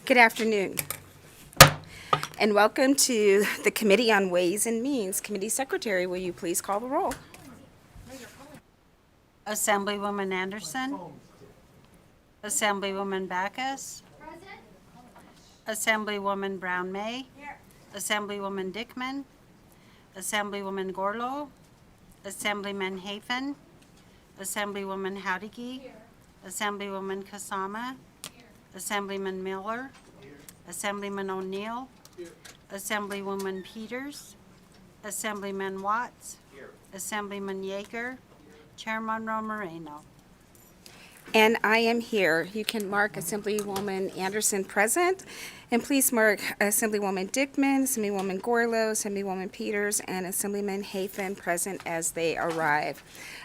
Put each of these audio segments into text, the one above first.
Good afternoon, and welcome to the Committee on Ways and Means. Committee Secretary, will you please call the roll? Assemblywoman Anderson. Assemblywoman Backus. Assemblywoman Brown May. Assemblywoman Dickman. Assemblywoman Gorlow. Assemblyman Hafen. Assemblywoman Howdigi. Assemblywoman Kasama. Assemblyman Miller. Assemblyman O'Neill. Assemblywoman Peters. Assemblyman Watts. Assemblyman Yeager. Chair Monroe Moreno. And I am here. You can mark Assemblywoman Anderson present, and please mark Assemblywoman Dickman, Assemblywoman Gorlow, Assemblywoman Peters, and Assemblyman Hafen present as they arrive.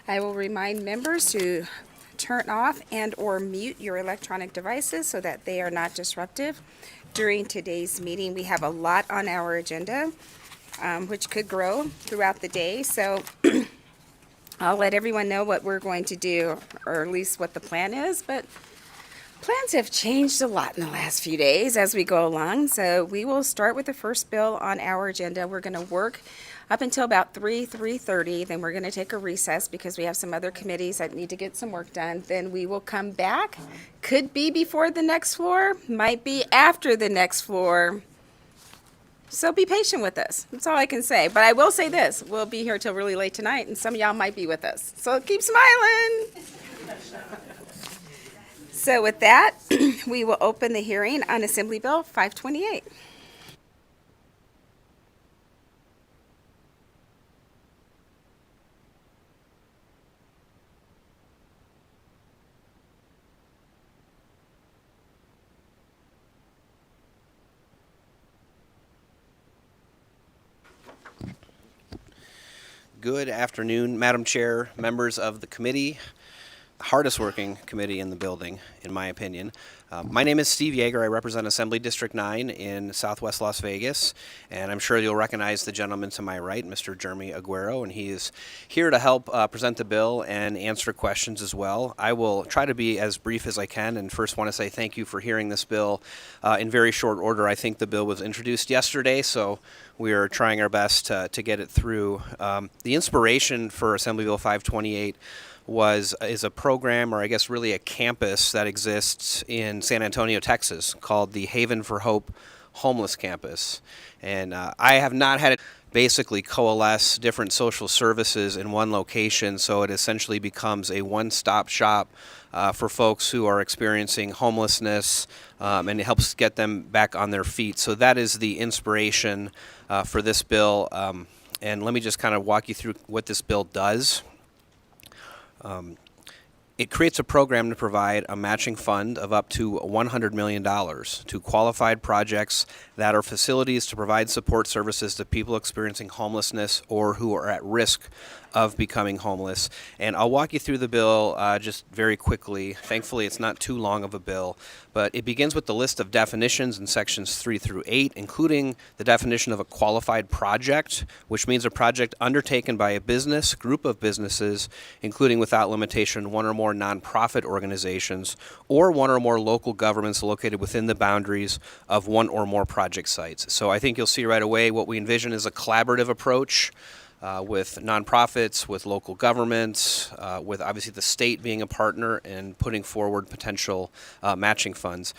I will remind members to turn off and/or mute your electronic devices so that they are not disruptive during today's meeting. We have a lot on our agenda, which could grow throughout the day, so I'll let everyone know what we're going to do, or at least what the plan is, but plans have changed a lot in the last few days as we go along, so we will start with the first bill on our agenda. We're going to work up until about 3:30, then we're going to take a recess because we have some other committees that need to get some work done. Then we will come back. Could be before the next floor, might be after the next floor. So be patient with us. That's all I can say. But I will say this, we'll be here till really late tonight, and some of y'all might be with us. So keep smiling. So with that, we will open the hearing on Assembly Bill 528. Good afternoon, Madam Chair, members of the committee, hardest working committee in the building, in my opinion. My name is Steve Yeager. I represent Assembly District 9 in Southwest Las Vegas, and I'm sure you'll recognize the gentleman to my right, Mr. Jeremy Aguero, and he is here to help present the bill and answer questions as well. I will try to be as brief as I can, and first want to say thank you for hearing this bill in very short order. I think the bill was introduced yesterday, so we are trying our best to get it through. The inspiration for Assembly Bill 528 is a program, or I guess really a campus that exists in San Antonio, Texas, called the Haven for Hope Homeless Campus. And I have not had it basically coalesce different social services in one location, so it essentially becomes a one-stop shop for folks who are experiencing homelessness, and it helps get them back on their feet. So that is the inspiration for this bill. And let me just kind of walk you through what this bill does. It creates a program to provide a matching fund of up to $100 million to qualified projects that are facilities to provide support services to people experiencing homelessness or who are at risk of becoming homeless. And I'll walk you through the bill just very quickly. Thankfully, it's not too long of a bill, but it begins with the list of definitions in sections 3 through 8, including the definition of a qualified project, which means a project undertaken by a business, group of businesses, including without limitation one or more nonprofit organizations, or one or more local governments located within the boundaries of one or more project sites. So I think you'll see right away what we envision is a collaborative approach with nonprofits, with local governments, with obviously the state being a partner and putting forward potential matching funds.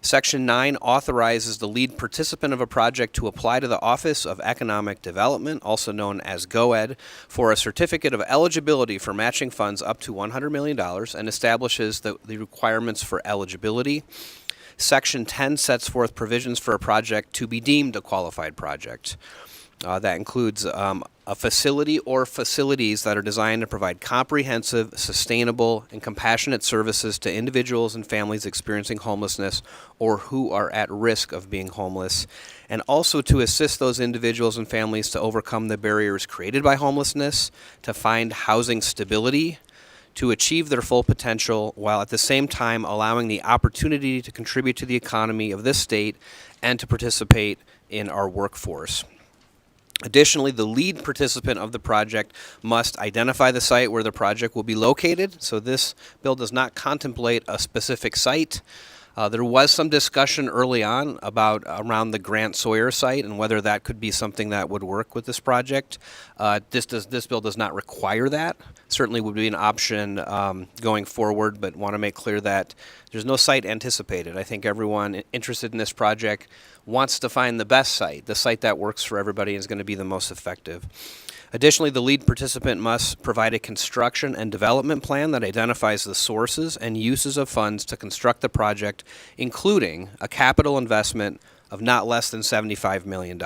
Section 9 authorizes the lead participant of a project to apply to the Office of Economic Development, also known as GOED, for a certificate of eligibility for matching funds up to $100 million and establishes the requirements for eligibility. Section 10 sets forth provisions for a project to be deemed a qualified project. That includes a facility or facilities that are designed to provide comprehensive, sustainable, and compassionate services to individuals and families experiencing homelessness or who are at risk of being homeless, and also to assist those individuals and families to overcome the barriers created by homelessness, to find housing stability, to achieve their full potential, while at the same time allowing the opportunity to contribute to the economy of this state and to participate in our workforce. Additionally, the lead participant of the project must identify the site where the project will be located. So this bill does not contemplate a specific site. There was some discussion early on about around the Grant Sawyer site and whether that could be something that would work with this project. This bill does not require that. Certainly would be an option going forward, but want to make clear that there's no site anticipated. I think everyone interested in this project wants to find the best site, the site that works for everybody and is going to be the most effective. Additionally, the lead participant must provide a construction and development plan that identifies the sources and uses of funds to construct the project, including a capital investment of not less than $75 million.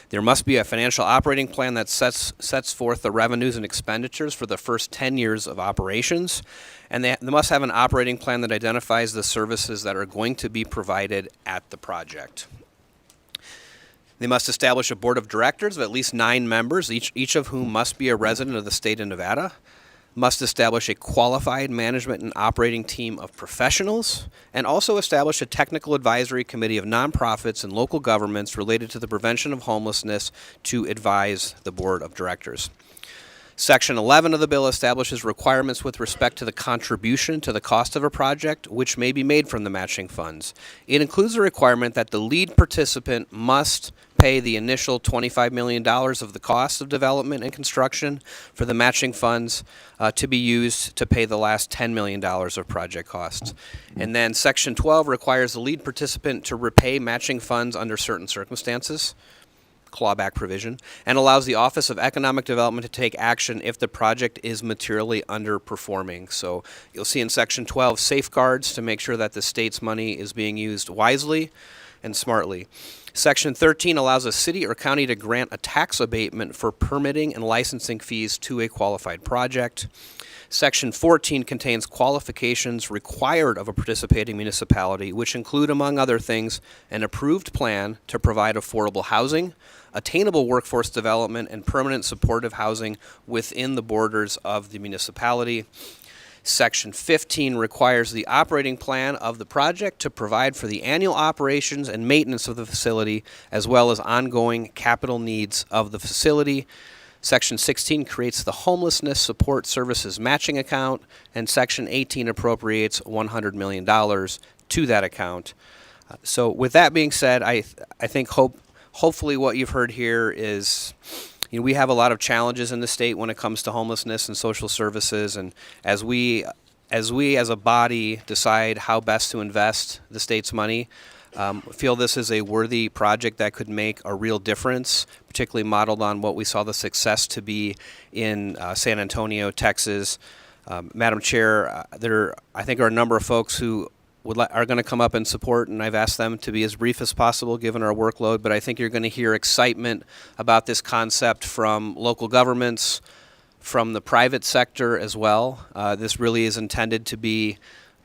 There must be a financial operating plan that sets forth the revenues and expenditures for the first 10 years of operations, and they must have an operating plan that identifies the services that are going to be provided at the project. They must establish a board of directors of at least 9 members, each of whom must be a resident of the state of Nevada, must establish a qualified management and operating team of professionals, and also establish a technical advisory committee of nonprofits and local governments related to the prevention of homelessness to advise the board of directors. Section 11 of the bill establishes requirements with respect to the contribution to the cost of a project, which may be made from the matching funds. It includes a requirement that the lead participant must pay the initial $25 million of the cost of development and construction for the matching funds to be used to pay the last $10 million of project costs. And then Section 12 requires the lead participant to repay matching funds under certain circumstances, clawback provision, and allows the Office of Economic Development to take action if the project is materially underperforming. So you'll see in Section 12 safeguards to make sure that the state's money is being used wisely and smartly. Section 13 allows a city or county to grant a tax abatement for permitting and licensing fees to a qualified project. Section 14 contains qualifications required of a participating municipality, which include, among other things, an approved plan to provide affordable housing, attainable workforce development, and permanent supportive housing within the borders of the municipality. Section 15 requires the operating plan of the project to provide for the annual operations and maintenance of the facility, as well as ongoing capital needs of the facility. Section 16 creates the Homelessness Support Services Matching Account, and Section 18 appropriates $100 million to that account. So with that being said, I think hopefully what you've heard here is, we have a lot of challenges in the state when it comes to homelessness and social services, and as we as a body decide how best to invest the state's money, feel this is a worthy project that could make a real difference, particularly modeled on what we saw the success to be in San Antonio, Texas. Madam Chair, there I think are a number of folks who are going to come up and support, and I've asked them to be as brief as possible given our workload, but I think you're going to hear excitement about this concept from local governments, from the private sector as well. This really is intended to be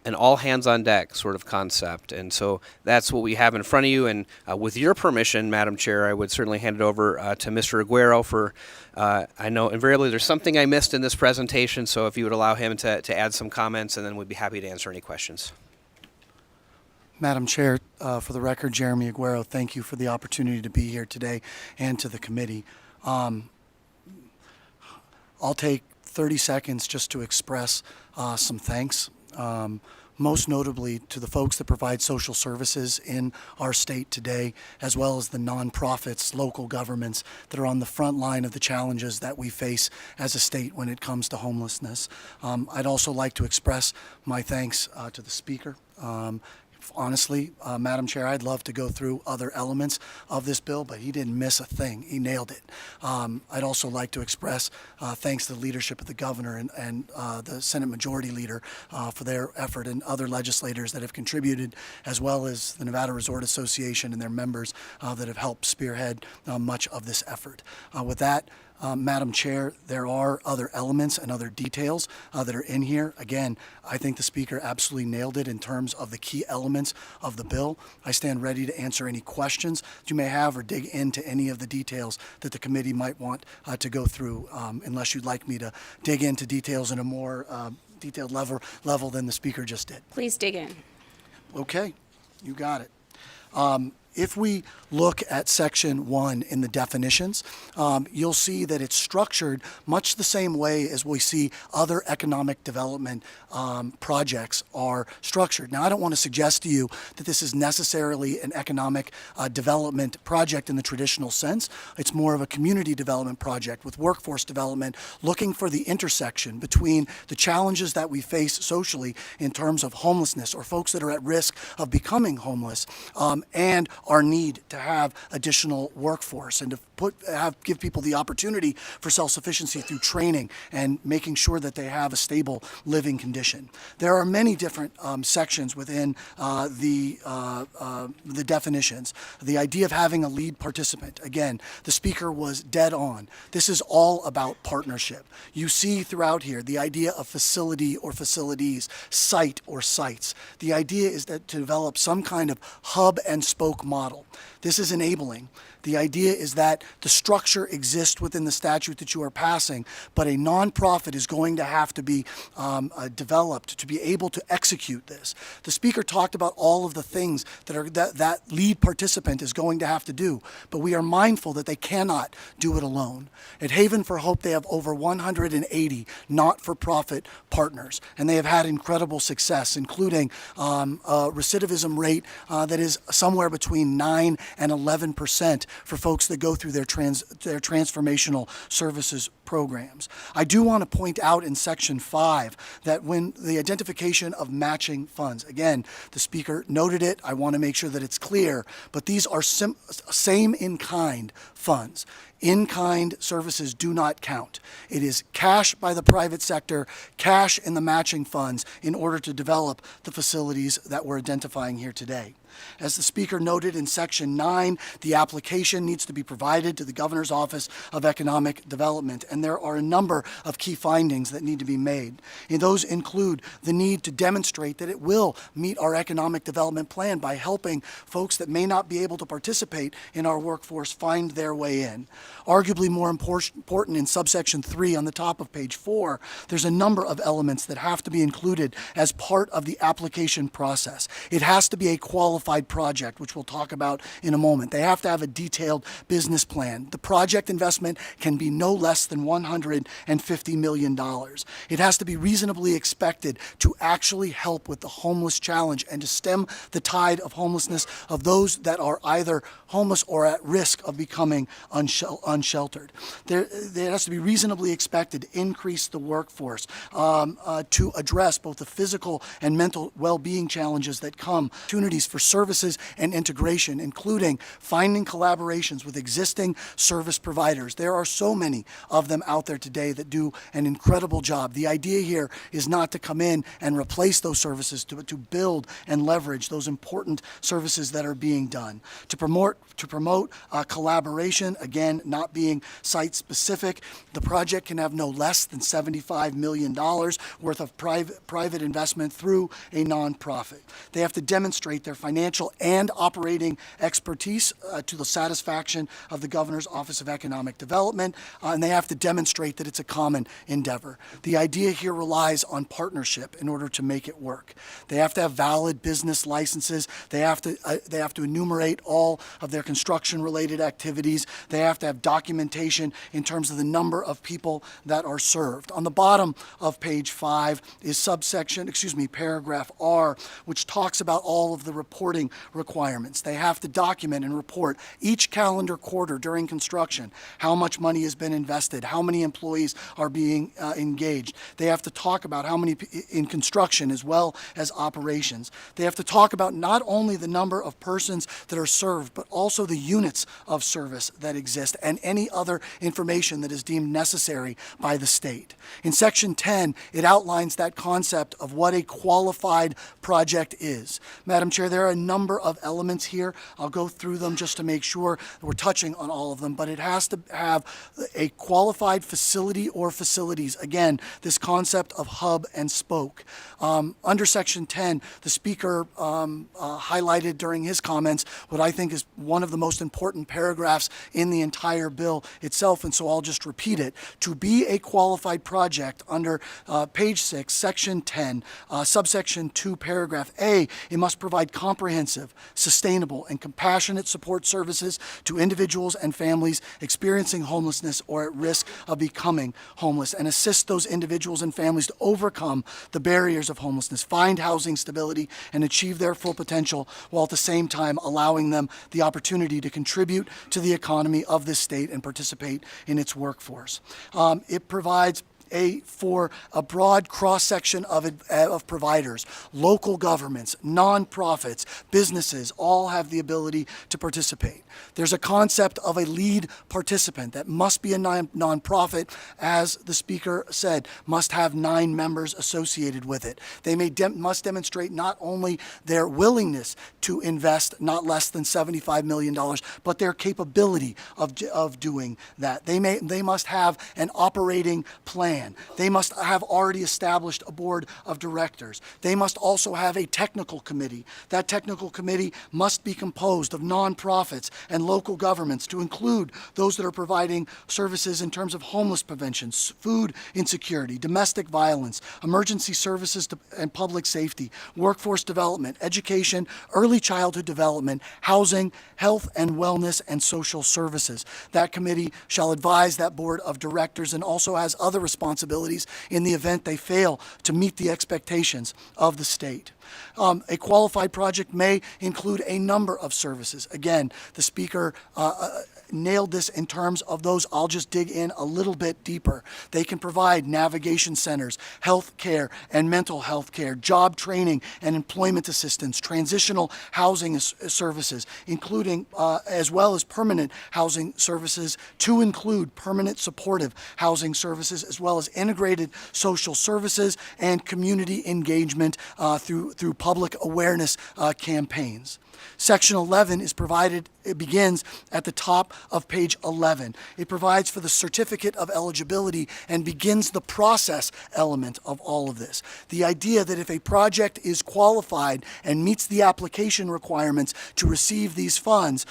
an all-hands-on-deck sort of concept, and so that's what we have in front of you, and with your permission, Madam Chair, I would certainly hand it over to Mr. Aguero for, I know invariably there's something I missed in this presentation, so if you would allow him to add some comments, and then we'd be happy to answer any questions. Madam Chair, for the record, Jeremy Aguero, thank you for the opportunity to be here today and to the committee. I'll take 30 seconds just to express some thanks, most notably to the folks that provide social services in our state today, as well as the nonprofits, local governments that are on the front line of the challenges that we face as a state when it comes to homelessness. I'd also like to express my thanks to the Speaker. Honestly, Madam Chair, I'd love to go through other elements of this bill, but he didn't miss a thing. He nailed it. I'd also like to express thanks to the leadership of the governor and the Senate Majority Leader for their effort, and other legislators that have contributed, as well as the Nevada Resort Association and their members that have helped spearhead much of this effort. With that, Madam Chair, there are other elements and other details that are in here. Again, I think the Speaker absolutely nailed it in terms of the key elements of the bill. I stand ready to answer any questions that you may have or dig into any of the details that the committee might want to go through, unless you'd like me to dig into details in a more detailed level than the Speaker just did. Please dig in. Okay, you got it. if we look at section 1 in the definitions, you'll see that it's structured much the same way as we see other economic development projects are structured. Now, I don't want to suggest to you that this is necessarily an economic development project in the traditional sense. It's more of a community development project with workforce development, looking for the intersection between the challenges that we face socially in terms of homelessness or folks that are at risk of becoming homeless, and our need to have additional workforce and to give people the opportunity for self-sufficiency through training and making sure that they have a stable living condition. There are many different sections within the definitions. The idea of having a lead participant, again, the speaker was dead on. This is all about partnership. You see throughout here the idea of facility or facilities, site or sites. The idea is that to develop some kind of hub and spoke model. This is enabling. The idea is that the structure exists within the statute that you are passing, but a nonprofit is going to have to be developed to be able to execute this. The speaker talked about all of the things that lead participant is going to have to do, but we are mindful that they cannot do it alone. At Haven for Hope, they have over 180 not-for-profit partners, and they have had incredible success, including a recidivism rate that is somewhere between 9 and 11% for folks that go through their transformational services programs. I do want to point out in Section 5 that when the identification of matching funds, again, the speaker noted it, I want to make sure that it's clear, but these are same in-kind funds. In-kind services do not count. It is cash by the private sector, cash in the matching funds in order to develop the facilities that we're identifying here today. As the speaker noted in Section 9, the application needs to be provided to the Governor's Office of Economic Development, and there are a number of key findings that need to be made. And those include the need to demonstrate that it will meet our economic development plan by helping folks that may not be able to participate in our workforce find their way in. Arguably more important in subsection 3 on the top of page 4, there's a number of elements that have to be included as part of the application process. It has to be a qualified project, which we'll talk about in a moment. They have to have a detailed business plan. The project investment can be no less than $150 million. It has to be reasonably expected to actually help with the homeless challenge and to stem the tide of homelessness of those that are either homeless or at risk of becoming unsheltered. There has to be reasonably expected to increase the workforce to address both the physical and mental well-being challenges that come, opportunities for services and integration, including finding collaborations with existing service providers. There are so many of them out there today that do an incredible job. The idea here is not to come in and replace those services, to build and leverage those important services that are being done. To promote collaboration, again, not being site-specific, the project can have no less than $75 million worth of private investment through a nonprofit. They have to demonstrate their financial and operating expertise to the satisfaction of the Governor's Office of Economic Development, and they have to demonstrate that it's a common endeavor. The idea here relies on partnership in order to make it work. They have to have valid business licenses. They have to enumerate all of their construction-related activities. They have to have documentation in terms of the number of people that are served. On the bottom of page 5 is paragraph R, which talks about all of the reporting requirements. They have to document and report each calendar quarter during construction how much money has been invested, how many employees are being engaged. They have to talk about how many in construction as well as operations. They have to talk about not only the number of persons that are served, but also the units of service that exist and any other information that is deemed necessary by the state. In Section 10, it outlines that concept of what a qualified project is. Madam Chair, there are a number of elements here. I'll go through them just to make sure that we're touching on all of them, but it has to have a qualified facility or facilities. Again, this concept of hub and spoke. Under Section 10, the speaker highlighted during his comments what I think is one of the most important paragraphs in the entire bill itself, and so I'll just repeat it. To be a qualified project under page 6, Section 10, subsection 2, paragraph A, it must provide comprehensive, sustainable, sustainable, and compassionate support services to individuals and families experiencing homelessness or at risk of becoming homeless, and assist those individuals and families to overcome the barriers of homelessness, find housing stability, and achieve their full potential, while at the same time allowing them the opportunity to contribute to the economy of this state and participate in its workforce. It provides for a broad cross-section of providers, local governments, nonprofits, businesses, all have the ability to participate. There's a concept of a lead participant that must be a nonprofit, as the speaker said, must have 9 members associated with it. They must demonstrate not only their willingness to invest not less than $75 million, but their capability of doing that. They must have an operating plan. They must have already established a board of directors. They must also have a technical committee. That technical committee must be composed of nonprofits and local governments, to include those that are providing services in terms of homeless prevention, food insecurity, domestic violence, emergency services and public safety, workforce development, education, early childhood development, housing, health and wellness, and social services. That committee shall advise that board of directors and also has other responsibilities in the event they fail to meet the expectations of the state. A qualified project may include a number of services. Again, the speaker nailed this in terms of those. I'll just dig in a little bit deeper. They can provide navigation centers, health care and mental health care, job training and employment assistance, transitional housing services, including as well as permanent housing services, to include permanent supportive housing services, as well as integrated social services and community engagement through public awareness campaigns. Section 11 is provided, it begins at the top of page 11. It provides for the certificate of eligibility and begins the process element of all of this. The idea that if a project is qualified and meets the application requirements to receive these funds,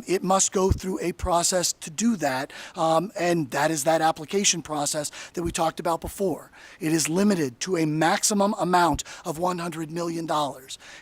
it must go through a process to do that, and that is that application process that we talked about before. It is limited to a maximum amount of $100 million.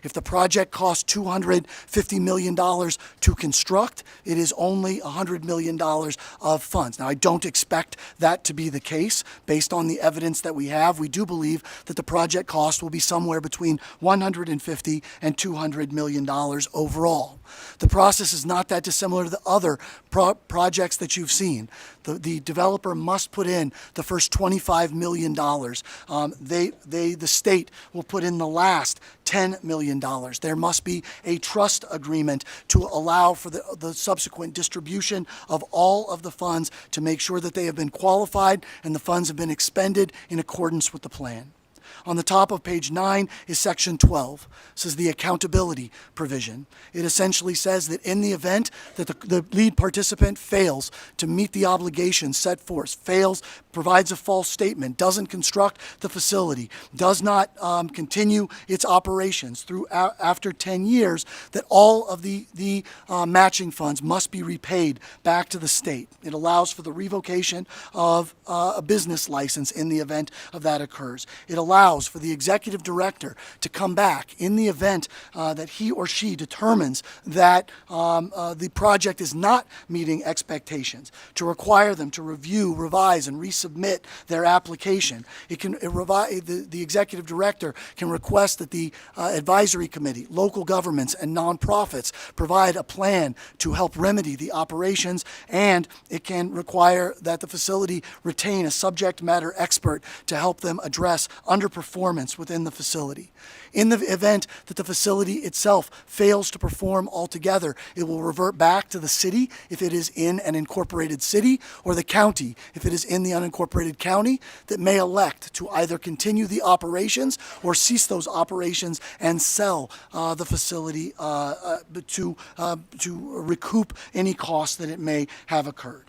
If the project costs $250 million to construct, it is only $100 million of funds. Now, I don't expect that to be the case. Based on the evidence that we have, we do believe that the project cost will be somewhere between $150 and $200 million overall. The process is not that dissimilar to the other projects that you've seen. The developer must put in the first $25 million. The state will put in the last $10 million. There must be a trust agreement to allow for the subsequent distribution of all of the funds, to make sure that they have been qualified and the funds have been expended in accordance with the plan. On the top of page 9 is section 12. This is the accountability provision. It essentially says that in the event that the lead participant fails to meet the obligations set forth, fails, provides a false statement, doesn't construct the facility, does not continue its operations through after 10 years, that all of the matching funds must be repaid back to the state. It allows for the revocation of a business license in the event of that occurs. It allows for the executive director to come back in the event that he or she determines that the project is not meeting expectations, to require them to review, revise, and resubmit their application. The executive director can request that the advisory committee, local governments, and nonprofits provide a plan to help remedy the operations, and it can require that the facility retain a subject matter expert to help them address underperformance within the facility. In the event that the facility itself fails to perform altogether, it will revert back to the city if it is in an incorporated city, or the county if it is in the unincorporated county, that may elect to either continue the operations or cease those operations and sell the facility to recoup any costs that it may have occurred.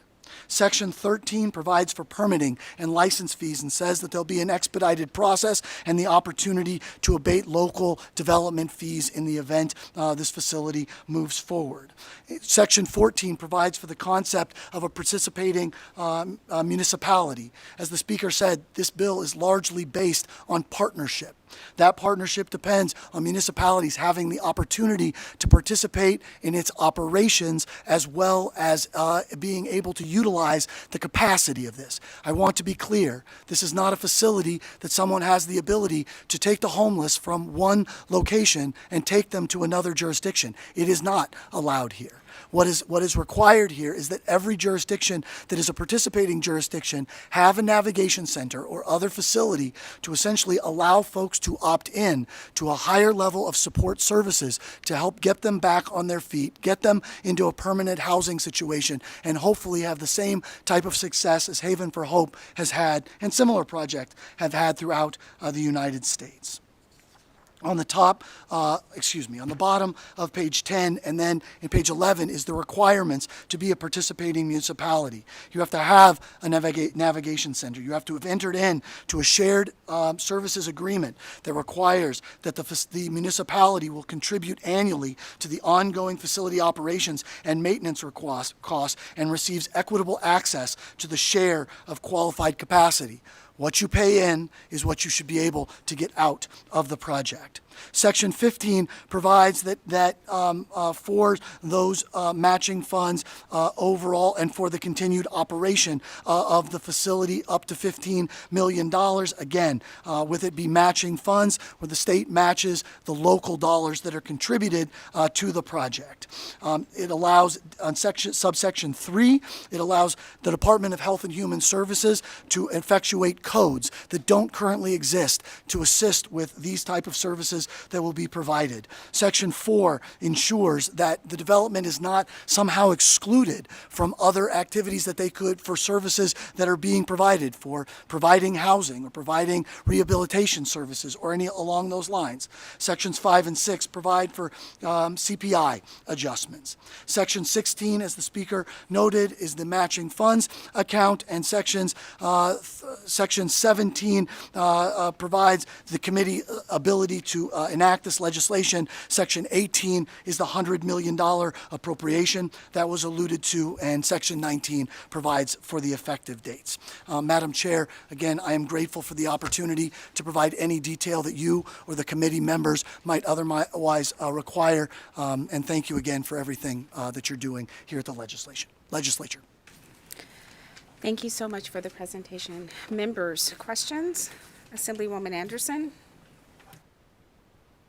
Section 13 provides for permitting and license fees and says that there'll be an expedited process and the opportunity to abate local development fees in the event this facility moves forward. Section 14 provides for the concept of a participating municipality. As the speaker said, this bill is largely based on partnership. That partnership depends on municipalities having the opportunity to participate in its operations as well as being able to utilize the capacity of this. I want to be clear, this is not a facility that someone has the ability to take the homeless from one location and take them to another jurisdiction. It is not allowed here. What is required here is that every jurisdiction that is a participating jurisdiction have a navigation center or other facility to essentially allow folks to opt in to a higher level of support services to help get them back on their feet, get them into a permanent housing situation, and hopefully have the same type of success as Haven for Hope has had and similar projects have had throughout the United States. On the on the bottom of page 10 and then in page 11 is the requirements to be a participating municipality. You have to have a navigation center. You have to have entered in to a shared services agreement that requires that the municipality will contribute annually to the ongoing facility operations and maintenance costs and receives equitable access to the share of qualified capacity. What you pay in is what you should be able to get out of the project. Section 15 provides that for those matching funds overall and for the continued operation of the facility up to $15 million. Again, with it be matching funds where the state matches the local dollars that are contributed to the project. It allows, on subsection 3, it allows the Department of Health and Human Services to effectuate codes that don't currently exist to assist with these type of services that will be provided. Section 4 ensures that the development is not somehow excluded from other activities that they could for services that are being provided, for providing housing or providing rehabilitation services or any along those lines. Sections 5 and 6 provide for CPI adjustments. Section 16, as the speaker noted, is the matching funds account, and section 17 provides the committee ability to enact this legislation. Section 18 is the $100 million appropriation that was alluded to, and Section 19 provides for the effective dates. Madam Chair, again, I am grateful for the opportunity to provide any detail that you or the committee members might otherwise require, and thank you again for everything that you're doing here at the legislature. Thank you so much for the presentation. Members, questions? Assemblywoman Anderson?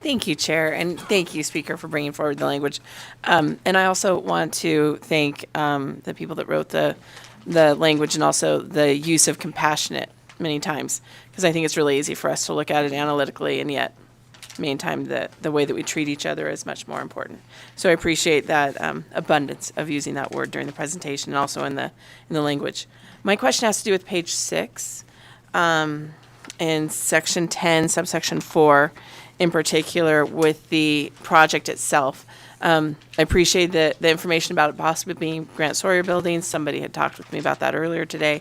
Thank you, Chair, and thank you, Speaker, for bringing forward the language. And I also want to thank the people that wrote the language and also the use of compassionate many times, because I think it's really easy for us to look at it analytically, and yet many times the way that we treat each other is much more important. So I appreciate that abundance of using that word during the presentation and also in the language. My question has to do with page 6 and section 10, subsection 4, in particular with the project itself. I appreciate the information about it possibly being Grant Sawyer buildings. Somebody had talked with me about that earlier today.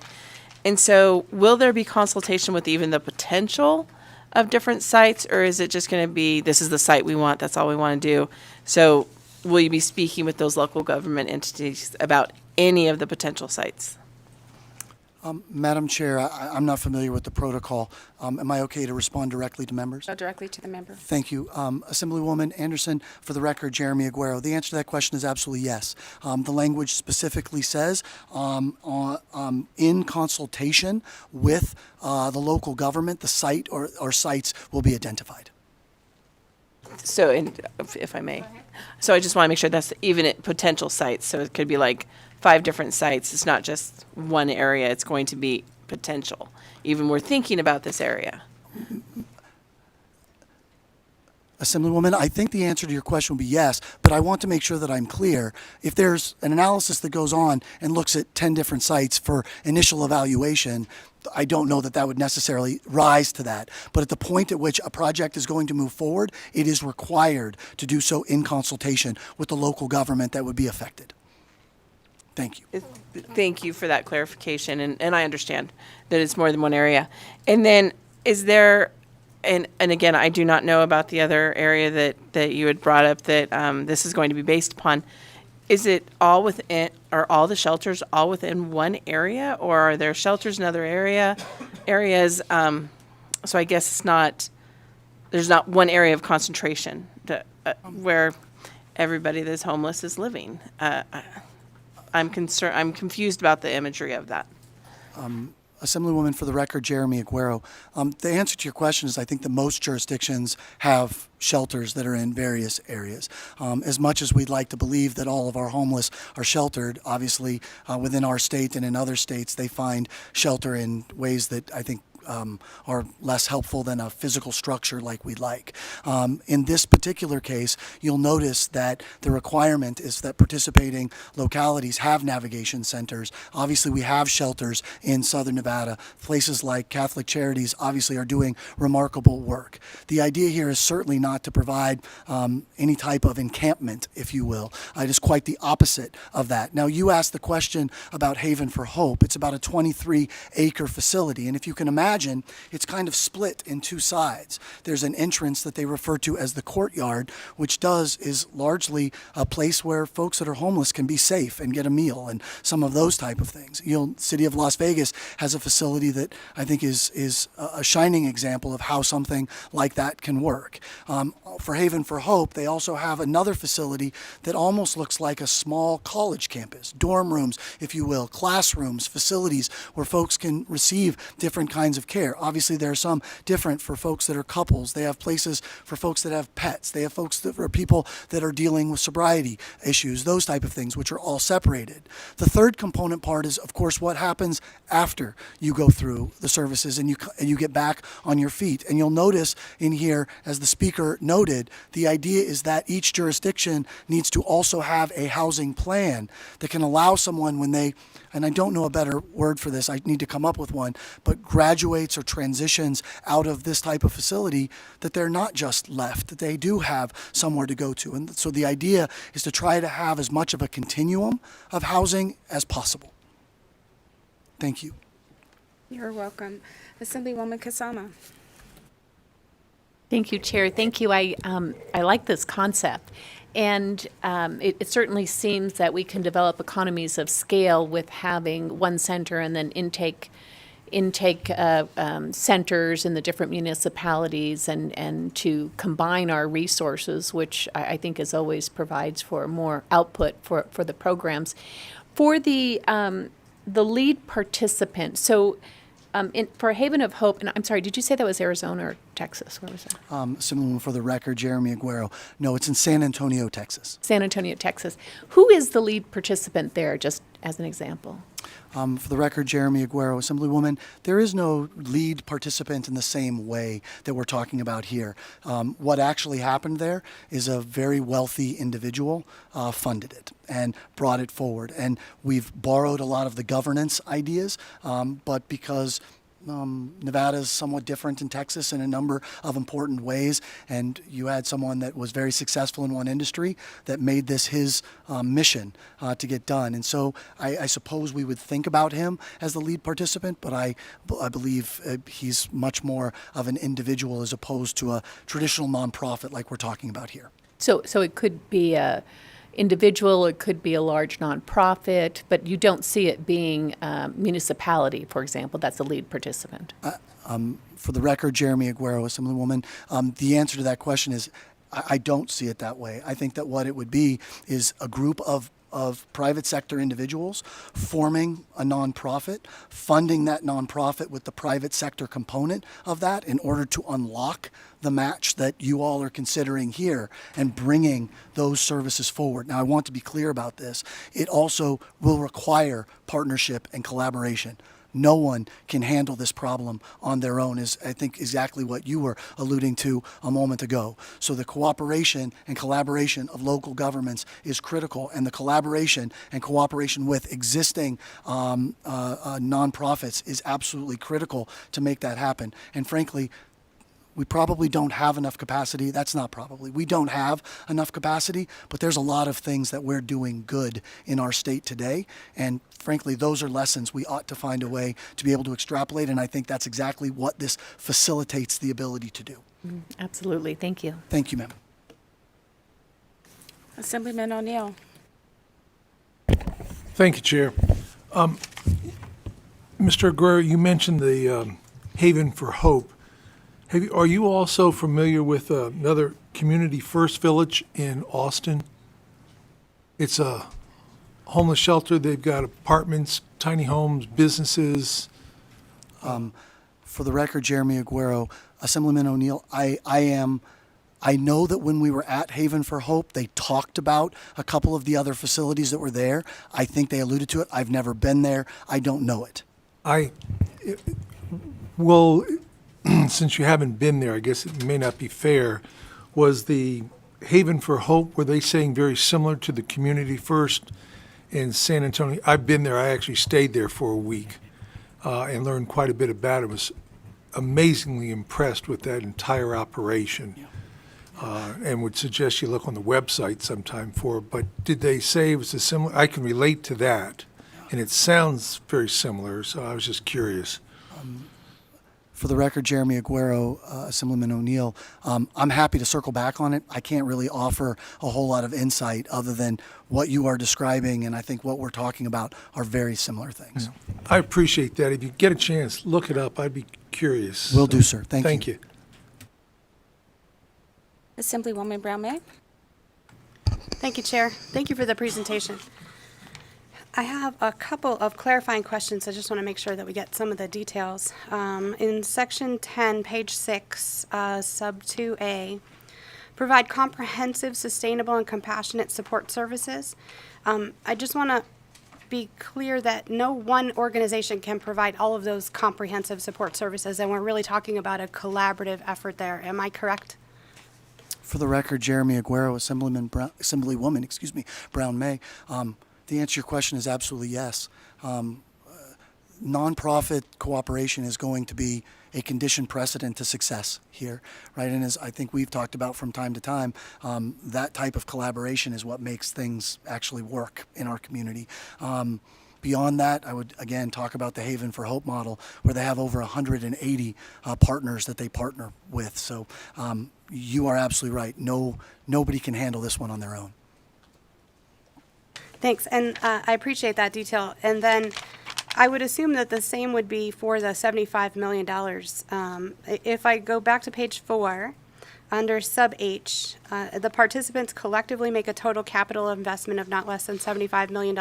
And so will there be consultation with even the potential of different sites, or is it just going to be, this is the site we want, that's all we want to do? So will you be speaking with those local government entities about any of the potential sites? Madam Chair, I'm not familiar with the protocol. Am I okay to respond directly to members? Go directly to the member. Thank you. Assemblywoman Anderson, for the record, Jeremy Aguero. The answer to that question is absolutely yes. The language specifically says in consultation with the local government, the site or sites will be identified. So, if I may, so I just want to make sure that's even at potential sites. So it could be like 5 different sites. It's not just one area. It's going to be potential. Even we're thinking about this area. Assemblywoman, I think the answer to your question would be yes, but I want to make sure that I'm clear. If there's an analysis that goes on and looks at 10 different sites for initial evaluation, I don't know that that would necessarily rise to that. But at the point at which a project is going to move forward, it is required to do so in consultation with the local government that would be affected. Thank you. Thank you for that clarification, and I understand that it's more than one area. And then is there, and again, I do not know about the other area that you had brought up that this is going to be based upon. Is it all within, are all the shelters all within one area, or are there shelters in other areas? So I guess it's not there's not one area of concentration where everybody that's homeless is living. I'm concerned. I'm confused about the imagery of that. Assemblywoman, for the record, Jeremy Aguero. The answer to your question is I think that most jurisdictions have shelters that are in various areas. As much as we'd like to believe that all of our homeless are sheltered, obviously within our state and in other states, they find shelter in ways that I think are less helpful than a physical structure like we'd like. In this particular case, you'll notice that the requirement is that participating localities have navigation centers. Obviously, we have shelters in Southern Nevada. Places like Catholic Charities obviously are doing remarkable work. The idea here is certainly not to provide any type of encampment, if you will. It is quite the opposite of that. Now, you asked the question about Haven for Hope. It's about a 23-acre facility, and if you can imagine, it's kind of split in two sides. There's an entrance that they refer to as the courtyard, which is largely a place where folks that are homeless can be safe and get a meal and some of those type of things. City of Las Vegas has a facility that I think is a shining example of how something like that can work. For Haven for Hope, they also have another facility that almost looks like a small college campus, dorm rooms, if you will, classrooms, facilities where folks can receive different kinds of care. Obviously, there are some different for folks that are couples. They have places for folks that have pets. They have folks that are people that are dealing with sobriety issues, those type of things, which are all separated. The third component part is, of course, what happens after you go through the services and you get back on your feet. And you'll notice in here, as the speaker noted, the idea is that each jurisdiction needs to also have a housing plan that can allow someone when they, and I don't know a better word for this, I need to come up with one, but graduates or transitions out of this type of facility, that they're not just left, that they do have somewhere to go to. And so the idea is to try to have as much of a continuum of housing as possible. Thank you. You're welcome. Assemblywoman Kasama. Thank you, Chair. Thank you. I like this concept. And it certainly seems that we can develop economies of scale with having one center and then intake centers in the different municipalities and to combine our resources, which I think is always provides for more output for the programs. For the lead participant, so for Haven of Hope, and I'm sorry, did you say that was Arizona or Texas? Where was that? Assemblywoman, for the record, Jeremy Aguero. No, it's in San Antonio, Texas. San Antonio, Texas. Who is the lead participant there, just as an example? For the record, Jeremy Aguero, Assemblywoman, there is no lead participant in the same way that we're talking about here. What actually happened there is a very wealthy individual funded it and brought it forward. And we've borrowed a lot of the governance ideas, but because Nevada is somewhat different in Texas in a number of important ways, and you had someone that was very successful in one industry that made this his mission to get done. And so I suppose we would think about him as the lead participant, but I believe he's much more of an individual as opposed to a traditional nonprofit like we're talking about here. So it could be a individual, it could be a large nonprofit, but you don't see it being municipality, for example. That's the lead participant. For the record, Jeremy Aguero, Assemblywoman, the answer to that question is I don't see it that way. I think that what it would be is a group of private sector individuals forming a nonprofit, funding that nonprofit with the private sector component of that in order to unlock the match that you all are considering here and bringing those services forward. Now, I want to be clear about this. It also will require partnership and collaboration. No one can handle this problem on their own, is I think exactly what you were alluding to a moment ago. So the cooperation and collaboration of local governments is critical, and the collaboration and cooperation with existing nonprofits is absolutely critical to make that happen. And frankly, we probably don't have enough capacity. That's not probably. We don't have enough capacity, but there's a lot of things that we're doing good in our state today. And frankly, those are lessons we ought to find a way to be able to extrapolate. And I think that's exactly what this facilitates the ability to do. Absolutely. Thank you. Thank you, ma'am. Assemblyman O'Neill. Thank you, Chair. Mr. Aguirre, you mentioned the Haven for Hope. Are you also familiar with another Community First Village in Austin? It's a homeless shelter. They've got apartments, tiny homes, businesses. For the record, Jeremy Aguero, Assemblyman O'Neill, I know that when we were at Haven for Hope, they talked about a couple of the other facilities that were there. I think they alluded to it. I've never been there. I don't know it. Well, since you haven't been there, I guess it may not be fair. Was the Haven for Hope, were they saying very similar to the Community First in San Antonio? I've been there. I actually stayed there for a week and learned quite a bit about it. Was amazingly impressed with that entire operation. And would suggest you look on the website sometime for it. But did they say it was a similar? I can relate to that, and it sounds very similar, so I was just curious. For the record, Jeremy Aguero, Assemblyman O'Neill, I'm happy to circle back on it. I can't really offer a whole lot of insight other than what you are describing, and I think what we're talking about are very similar things. I appreciate that. If you get a chance, look it up. I'd be curious. Will do, sir. Thank you. Thank you. Assemblywoman Brown May. Thank you, Chair. Thank you for the presentation. I have a couple of clarifying questions. I just want to make sure that we get some of the details. In Section 10, page 6, sub 2A, provide comprehensive, sustainable, and compassionate support services. I just want to be clear that no one organization can provide all of those comprehensive support services, and we're really talking about a collaborative effort there. Am I correct? For the record, Jeremy Aguero, Assemblywoman Brown May, the answer to your question is absolutely yes. Nonprofit cooperation is going to be a conditioned precedent to success here, right? And as I think we've talked about from time to time, that type of collaboration is what makes things actually work in our community. Beyond that, I would, again, talk about the Haven for Hope model, where they have over 180 partners that they partner with. So you are absolutely right. Nobody can handle this one on their own. Thanks, and I appreciate that detail. And then I would assume that the same would be for the $75 million. If I go back to page 4, under sub H, the participants collectively make a total capital investment of not less than $75 million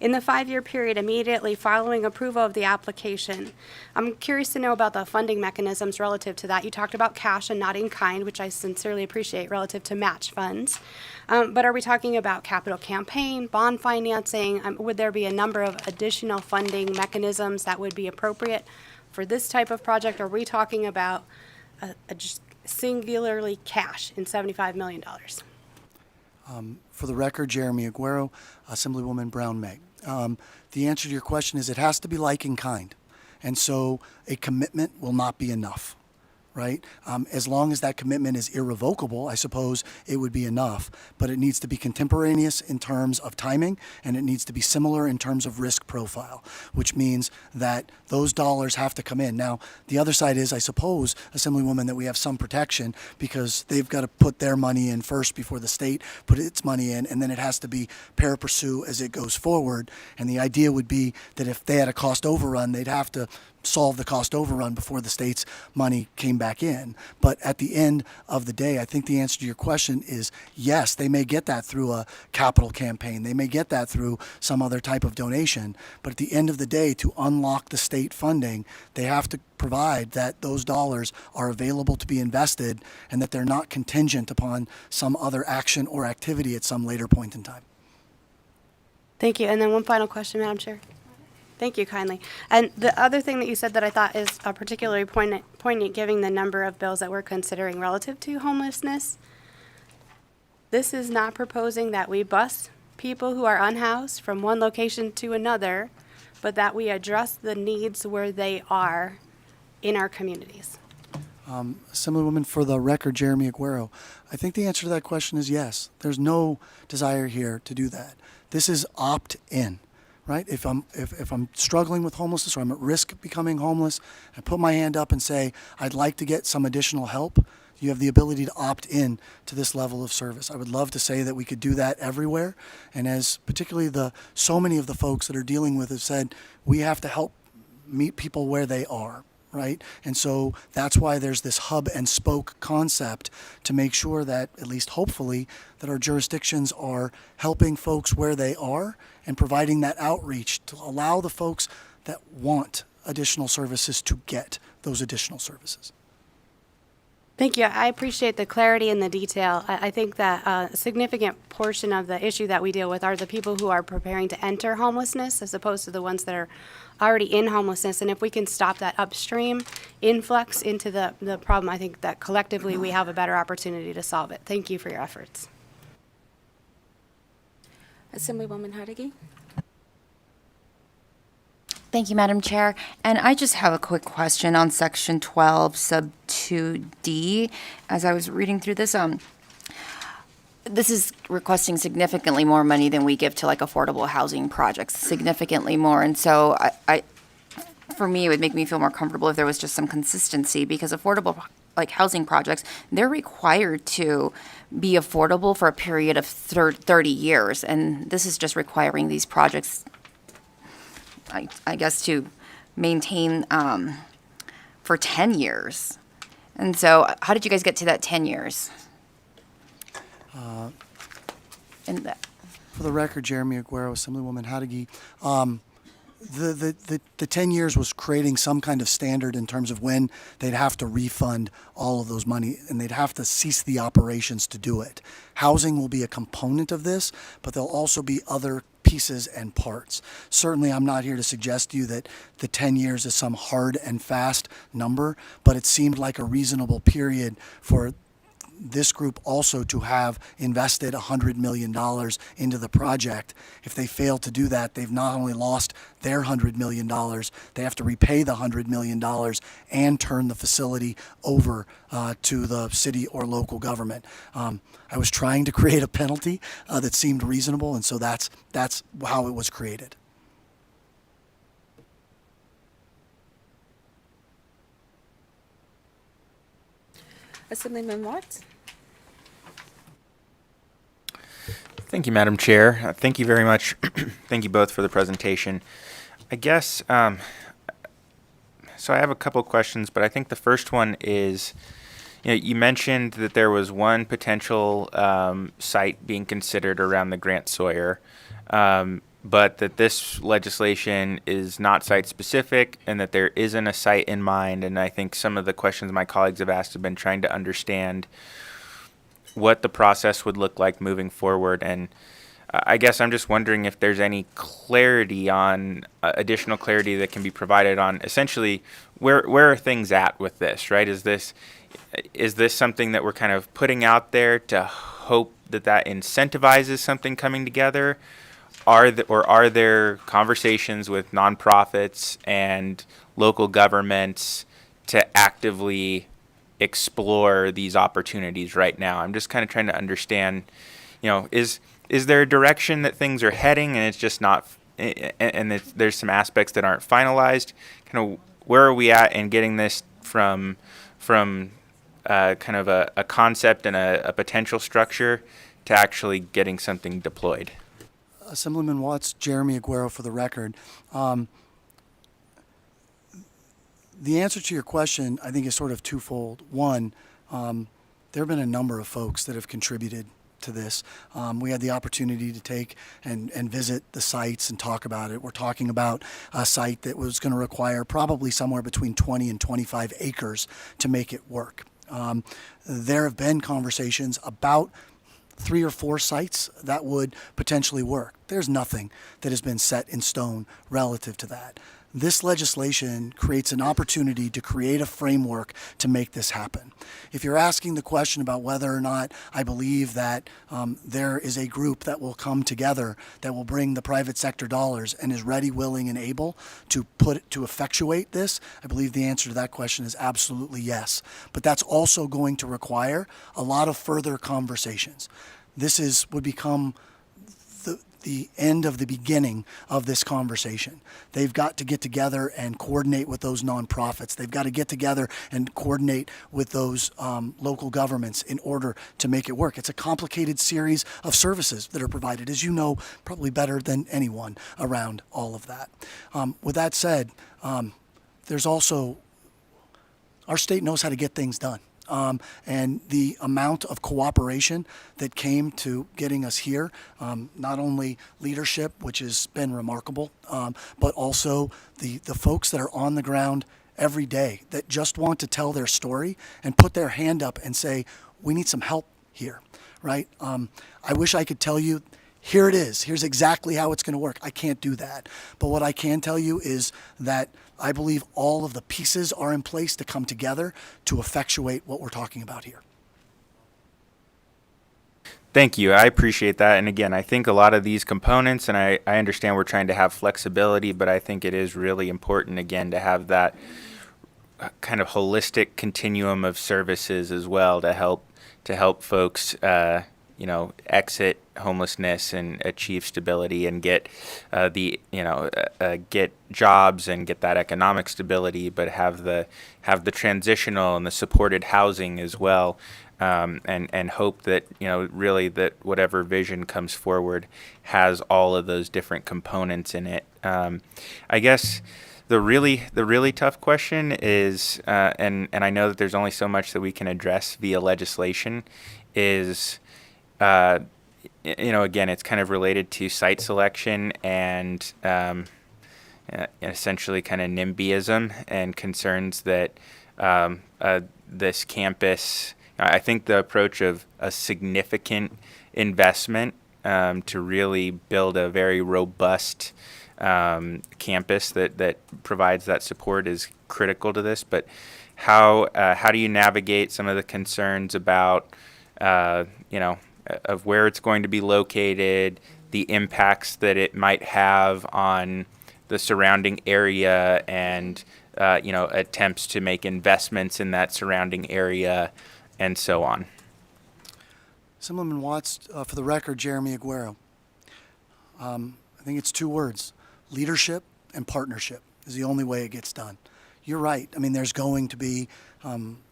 in the 5-year period immediately following approval of the application. I'm curious to know about the funding mechanisms relative to that. You talked about cash and not in kind, which I sincerely appreciate, relative to match funds. But are we talking about capital campaign, bond financing? Would there be a number of additional funding mechanisms that would be appropriate for this type of project? Are we talking about just singularly cash in $75 million? For the record, Jeremy Aguero, Assemblywoman Brown May. The answer to your question is it has to be like in kind. And so a commitment will not be enough, right? As long as that commitment is irrevocable, I suppose it would be enough. But it needs to be contemporaneous in terms of timing, and it needs to be similar in terms of risk profile, which means that those dollars have to come in. Now, the other side is, I suppose, Assemblywoman, that we have some protection because they've got to put their money in first before the state put its money in, and then it has to be pari passu as it goes forward. And the idea would be that if they had a cost overrun, they'd have to solve the cost overrun before the state's money came back in. But at the end of the day, I think the answer to your question is yes, they may get that through a capital campaign. They may get that through some other type of donation. But at the end of the day, to unlock the state funding, they have to provide that those dollars are available to be invested and that they're not contingent upon some other action or activity at some later point in time. Thank you. And then one final question, Madam Chair. Thank you kindly. And the other thing that you said that I thought is particularly poignant, given the number of bills that we're considering relative to homelessness, this is not proposing that we bus people who are unhoused from one location to another, but that we address the needs where they are in our communities. Assemblywoman, for the record, Jeremy Aguero, I think the answer to that question is yes. There's no desire here to do that. This is opt-in. Right? If I'm struggling with homelessness or I'm at risk of becoming homeless, I put my hand up and say, I'd like to get some additional help. You have the ability to opt in to this level of service. I would love to say that we could do that everywhere. And as particularly so many of the folks that are dealing with have said, we have to help meet people where they are. right? And so that's why there's this hub and spoke concept to make sure that, at least hopefully, that our jurisdictions are helping folks where they are and providing that outreach to allow the folks that want additional services to get those additional services. Thank you. I appreciate the clarity and the detail. I think that a significant portion of the issue that we deal with are the people who are preparing to enter homelessness as opposed to the ones that are already in homelessness. And if we can stop that upstream influx into the problem, I think that collectively we have a better opportunity to solve it. Thank you for your efforts. Assemblywoman Hadigi. Thank you, Madam Chair. And I just have a quick question on Section 12, Sub 2D. As I was reading through this, this is requesting significantly more money than we give to like affordable housing projects, significantly more. And so for me, it would make me feel more comfortable if there was just some consistency, because affordable like housing projects, they're required to be affordable for a period of 30 years. And this is just requiring these projects, I guess, to maintain for 10 years. And so how did you guys get to that 10 years? For the record, Jeremy Aguero, Assemblywoman Hadigi, the 10 years was creating some kind of standard in terms of when they'd have to refund all of those money, and they'd have to cease the operations to do it. Housing will be a component of this, but there'll also be other pieces and parts. Certainly, I'm not here to suggest to you that the 10 years is some hard and fast number, but it seemed like a reasonable period for this group also to have invested $100 million into the project. If they fail to do that, they've not only lost their $100 million, they have to repay the $100 million and turn the facility over to the city or local government. I was trying to create a penalty that seemed reasonable, and so that's how it was created. Assemblyman Watts. Thank you, Madam Chair. Thank you very much. Thank you both for the presentation. I guess, so I have a couple questions, but I think the first one is, you mentioned that there was one potential site being considered around the Grant Sawyer, but that this legislation is not site specific and that there isn't a site in mind. And I think some of the questions my colleagues have asked have been trying to understand what the process would look like moving forward. And I guess I'm just wondering if there's any clarity on, additional clarity that can be provided on essentially where are things at with this, right? Is this something that we're kind of putting out there to hope that incentivizes something coming together? Are there conversations with nonprofits and local governments to actively explore these opportunities right now? I'm just kind of trying to understand, is there a direction that things are heading and it's just not, and there's some aspects that aren't finalized? Kind of where are we at in getting this from kind of a concept and a potential structure to actually getting something deployed? Assemblyman Watts, Jeremy Aguero for the record. The answer to your question, I think, is sort of twofold. One, there have been a number of folks that have contributed to this. We had the opportunity to take and visit the sites and talk about it. We're talking about a site that was going to require probably somewhere between 20 and 25 acres to make it work. There have been conversations about 3 or 4 sites that would potentially work. There's nothing that has been set in stone relative to that. This legislation creates an opportunity to create a framework to make this happen. If you're asking the question about whether or not I believe that there is a group that will come together that will bring the private sector dollars and is ready, willing, and able to effectuate this, I believe the answer to that question is absolutely yes. But that's also going to require a lot of further conversations. This would become the end of the beginning of this conversation. They've got to get together and coordinate with those nonprofits. They've got to get together and coordinate with those local governments in order to make it work. It's a complicated series of services that are provided, as you know, probably better than anyone around all of that. With that said, there's also Our state knows how to get things done. And the amount of cooperation that came to getting us here, not only leadership, which has been remarkable, but also the folks that are on the ground every day that just want to tell their story and put their hand up and say, we need some help here, right? I wish I could tell you, here it is, here's exactly how it's going to work. I can't do that. But what I can tell you is that I believe all of the pieces are in place to come together to effectuate what we're talking about here. Thank you. I appreciate that. And again, I think a lot of these components, and I understand we're trying to have flexibility, but I think it is really important, again, to have that kind of holistic continuum of services as well to help folks, exit homelessness and achieve stability and get get jobs and get that economic stability, but have the transitional and the supported housing as well. And hope that, really that whatever vision comes forward has all of those different components in it. I guess the really tough question is, and I know that there's only so much that we can address via legislation, is, again, it's kind of related to site selection and essentially kind of NIMBYism and concerns that this campus. I think the approach of a significant investment to really build a very robust campus that provides that support is critical to this. But how do you navigate some of the concerns about of where it's going to be located, the impacts that it might have on the surrounding area, and attempts to make investments in that surrounding area, and so on. Assemblyman Watts, for the record, Jeremy Aguero. I think it's 2 words: leadership and partnership is the only way it gets done. You're right. I mean, there's going to be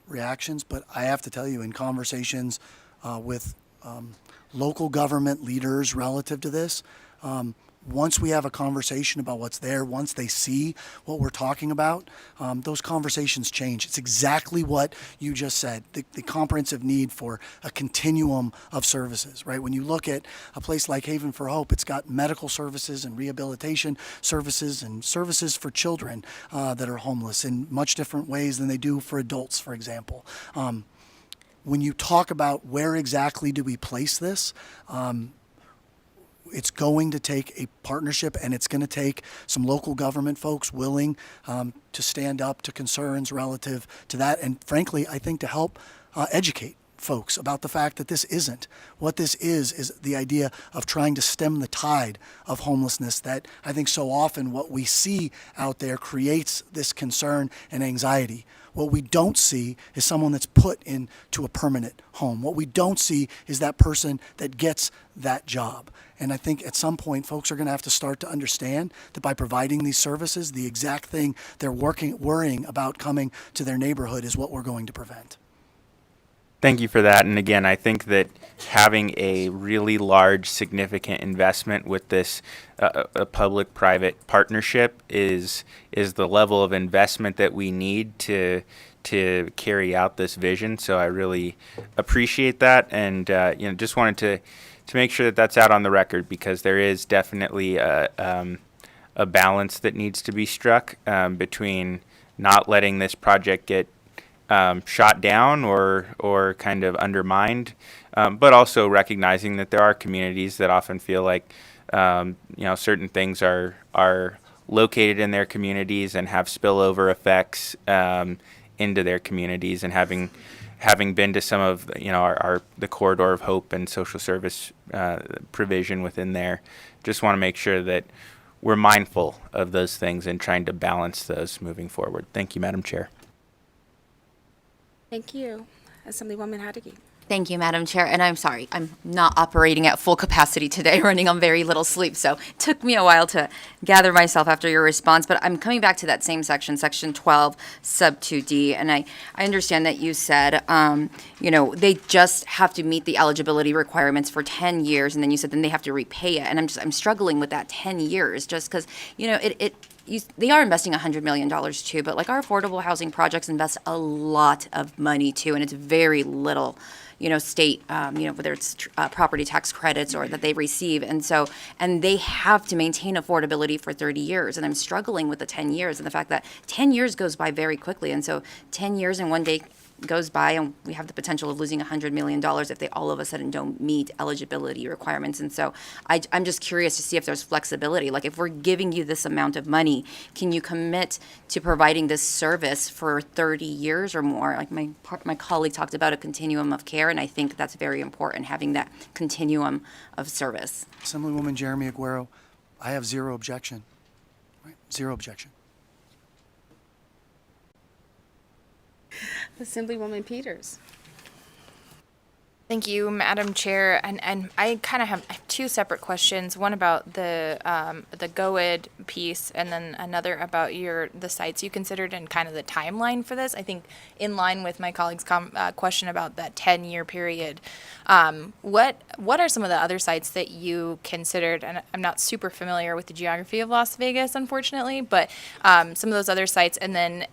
reactions, but I have to tell you, in conversations with local government leaders relative to this, once we have a conversation about what's there, once they see what we're talking about, those conversations change. It's exactly what you just said, the comprehensive need for a continuum of services, right? When you look at a place like Haven for Hope, it's got medical services and rehabilitation services and services for children that are homeless in much different ways than they do for adults, for example. When you talk about where exactly do we place this, it's going to take a partnership, and it's going to take some local government folks willing to stand up to concerns relative to that. And frankly, I think to help educate folks about the fact that this isn't. What this is the idea of trying to stem the tide of homelessness that I think so often what we see out there creates this concern and anxiety. What we don't see is someone that's put into a permanent home. What we don't see is that person that gets that job. And I think at some point, folks are going to have to start to understand that by providing these services, the exact thing they're worrying about coming to their neighborhood is what we're going to prevent. Thank you for that. And again, I think that having a really large, significant investment with this a public-private partnership is the level of investment that we need to carry out this vision. So I really appreciate that, and just wanted to make sure that that's out on the record, because there is definitely a balance that needs to be struck between not letting this project get shot down or kind of undermined, but also recognizing that there are communities that often feel like certain things are located in their communities and have spillover effects into their communities. And having been to some of the corridor of hope and social service provision within there, just want to make sure that we're mindful of those things and trying to balance those moving forward. Thank you, Madam Chair. Thank you. Assemblywoman Hadigi. Thank you, Madam Chair. And I'm sorry, I'm not operating at full capacity today, running on very little sleep. So it took me a while to gather myself after your response. But I'm coming back to that same section, Section 12, Sub 2D. And I understand that you said, they just have to meet the eligibility requirements for 10 years. And then you said then they have to repay it. And I'm struggling with that 10 years just because, they are investing $100 million too, but like our affordable housing projects invest a lot of money too, and it's very little, state, whether it's property tax credits or that they receive. And they have to maintain affordability for 30 years. And I'm struggling with the 10 years and the fact that 10 years goes by very quickly. And so 10 years and one day goes by and we have the potential of losing $100 million if they all of a sudden don't meet eligibility requirements. And so I'm just curious to see if there's flexibility. Like if we're giving you this amount of money, can you commit to providing this service for 30 years or more? Like my colleague talked about a continuum of care, and I think that's very important, having that continuum of service. Assemblywoman Jeremy Aguero, I have zero objection. Right? Zero objection. Assemblywoman Peters. Thank you, Madam Chair. And I kind of have two separate questions. One about the GOED piece, and then another about the sites you considered and kind of the timeline for this. I think in line with my colleague's question about that 10-year period. What are some of the other sites that you considered? And I'm not super familiar with the geography of Las Vegas, unfortunately, but some of those other sites, and then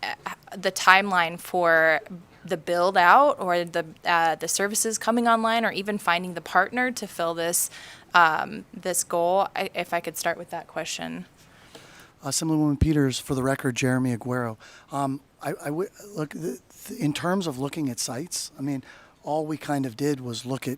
the timeline for the build out or the services coming online, or even finding the partner to fill this this goal. If I could start with that question. Assemblywoman Peters, for the record, Jeremy Aguero. I would look in terms of looking at sites. I mean, all we kind of did was look at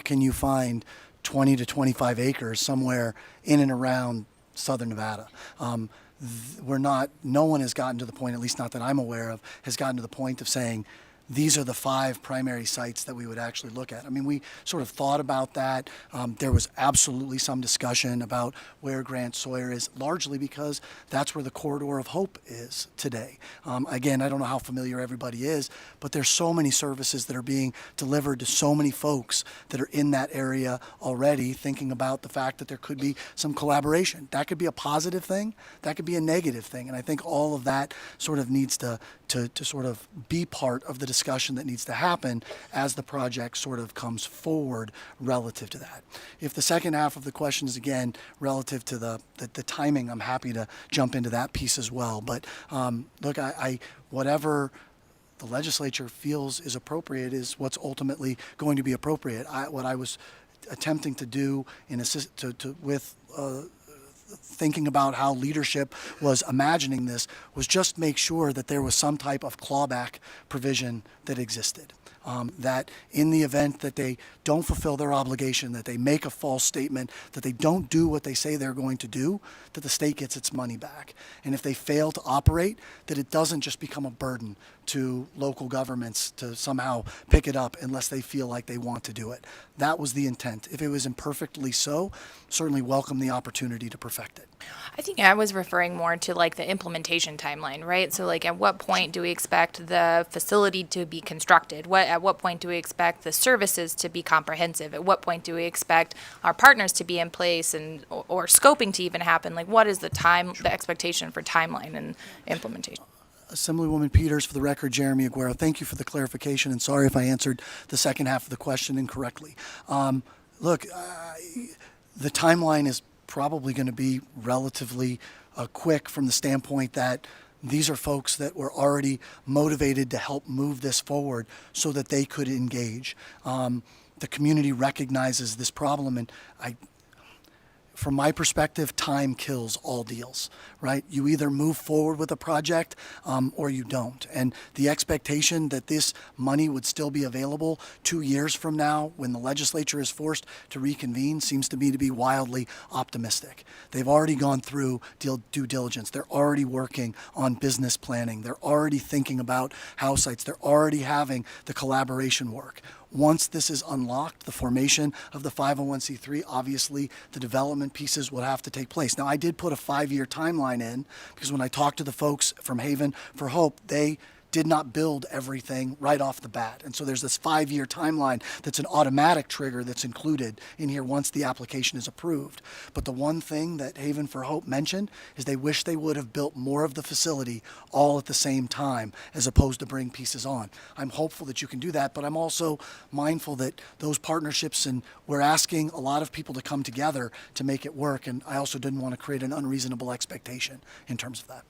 can you find 20 to 25 acres somewhere in and around Southern Nevada. No one has gotten to the point, at least not that I'm aware of, has gotten to the point of saying, these are the 5 primary sites that we would actually look at. I mean, we sort of thought about that. There was absolutely some discussion about where Grant Sawyer is, largely because that's where the corridor of hope is today. Again, I don't know how familiar everybody is, but there's so many services that are being delivered to so many folks that are in that area already, thinking about the fact that there could be some collaboration. That could be a positive thing. That could be a negative thing. And I think all of that sort of needs to sort of be part of the discussion that needs to happen as the project sort of comes forward relative to that. If the second half of the question is, again, relative to the timing, I'm happy to jump into that piece as well. But look, whatever the legislature feels is appropriate is what's ultimately going to be appropriate. What I was attempting to do thinking about how leadership was imagining this was just make sure that there was some type of clawback provision that existed. That in the event that they don't fulfill their obligation, that they make a false statement, that they don't do what they say they're going to do, that the state gets its money back. And if they fail to operate, that it doesn't just become a burden to local governments to somehow pick it up unless they feel like they want to do it. That was the intent. If it was imperfectly so, certainly welcome the opportunity to perfect it. I think I was referring more to like the implementation timeline, right? So like at what point do we expect the facility to be constructed? At what point do we expect the services to be comprehensive? At what point do we expect our partners to be in place and or scoping to even happen? Like what is the expectation for timeline and implementation? Assemblywoman Peters, for the record, Jeremy Aguero, thank you for the clarification, and sorry if I answered the second half of the question incorrectly. Look, the timeline is probably going to be relatively quick from the standpoint that these are folks that were already motivated to help move this forward so that they could engage. The community recognizes this problem, and from my perspective, time kills all deals, right? You either move forward with a project or you don't. And the expectation that this money would still be available 2 years from now when the legislature is forced to reconvene seems to me to be wildly optimistic. They've already gone through due diligence. They're already working on business planning. They're already thinking about house sites. They're already having the collaboration work. Once this is unlocked, the formation of the 501c3, obviously the development pieces will have to take place. Now, I did put a 5-year timeline in because when I talked to the folks from Haven for Hope, they did not build everything right off the bat. And so there's this 5-year timeline that's an automatic trigger that's included in here once the application is approved. But the one thing that Haven for Hope mentioned is they wish they would have built more of the facility all at the same time as opposed to bring pieces on. I'm hopeful that you can do that, but I'm also mindful that those partnerships, and we're asking a lot of people to come together to make it work, and I also didn't want to create an unreasonable expectation in terms of that.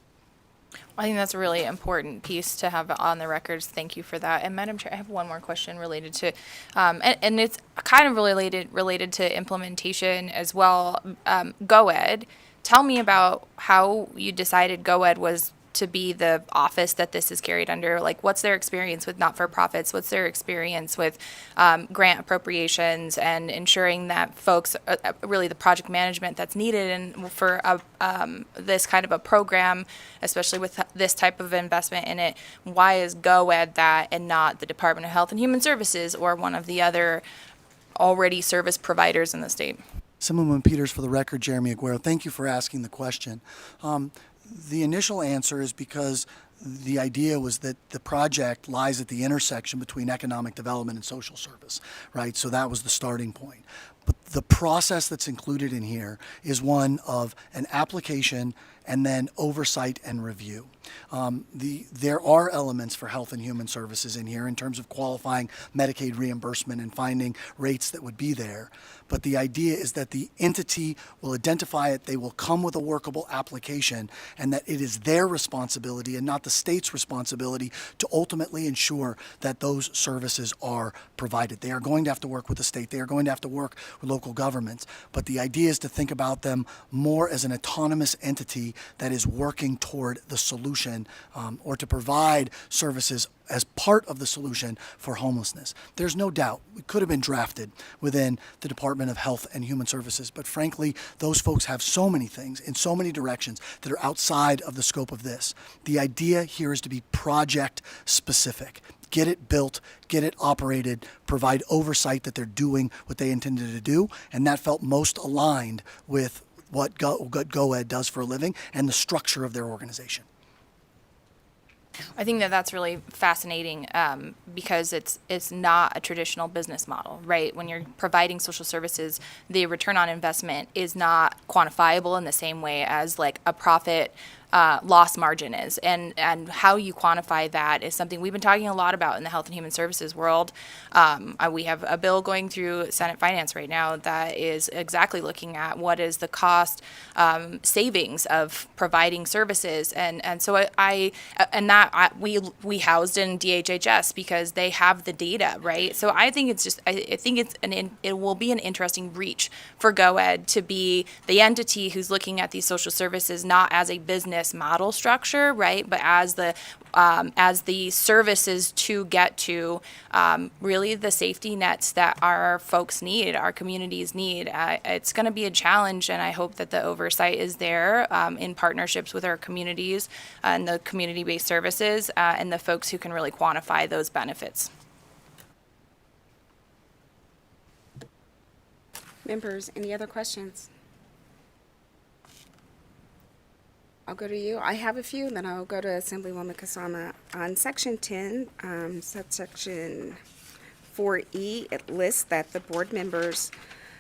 I think that's a really important piece to have on the records. Thank you for that. And Madam Chair, I have one more question related to, and it's kind of related to implementation as well. GoEd, tell me about how you decided GoEd was to be the office that this is carried under. Like, what's their experience with not-for-profits? What's their experience with grant appropriations and ensuring that folks, really the project management that's needed and for this kind of a program, especially with this type of investment in it, why is GoEd that and not the Department of Health and Human Services or one of the other already service providers in the state? Assemblywoman Peters, for the record, Jeremy Aguero, thank you for asking the question. The initial answer is because the idea was that the project lies at the intersection between economic development and social service, right? So that was the starting point. But the process that's included in here is one of an application and then oversight and review. There are elements for Health and Human Services in here in terms of qualifying Medicaid reimbursement and finding rates that would be there. But the idea is that the entity will identify it, they will come with a workable application, and that it is their responsibility and not the state's responsibility to ultimately ensure that those services are provided. They are going to have to work with the state, they are going to have to work with local governments, but the idea is to think about them more as an autonomous entity that is working toward the solution or to provide services as part of the solution for homelessness. There's no doubt it could have been drafted within the Department of Health and Human Services, but frankly, those folks have so many things in so many directions that are outside of the scope of this. The idea here is to be project specific. Get it built, get it operated, provide oversight that they're doing what they intended to do, and that felt most aligned with what GoEd does for a living and the structure of their organization. I think that that's really fascinating because it's not a traditional business model, right? When you're providing social services, the return on investment is not quantifiable in the same way as like a profit loss margin is. And how you quantify that is something we've been talking a lot about in the health and human services world. We have a bill going through Senate Finance right now that is exactly looking at what is the cost savings of providing services. And so we housed in DHHS because they have the data, right? So I think it will be an interesting reach for GoEd to be the entity who's looking at these social services not as a business model structure, right, but as the services to get to really the safety nets that our folks need, our communities need. It's going to be a challenge, and I hope that the oversight is there in partnerships with our communities and the community-based services and the folks who can really quantify those benefits. Members, any other questions? I'll go to you. I have a few, then I'll go to Assemblywoman Kasama. On Section 10, subsection 4E, it lists that the board members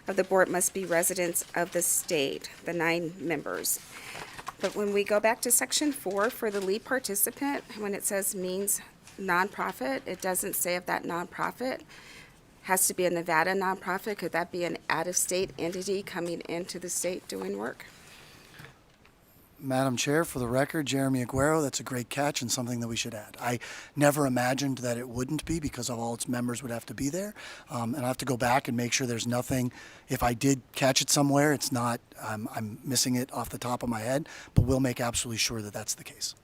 of the board must be residents of the state, the 9 members. But when we go back to Section 4 for the lead participant, when it says means nonprofit, it doesn't say if that nonprofit has to be a Nevada nonprofit. Could that be an out-of-state entity coming into the state doing work? Madam Chair, for the record, Jeremy Aguero, that's a great catch and something that we should add. I never imagined that it wouldn't be because of all its members would have to be there. And I have to go back and make sure there's nothing, if I did catch it somewhere, it's not, I'm missing it off the top of my head, but we'll make absolutely sure that that's the case.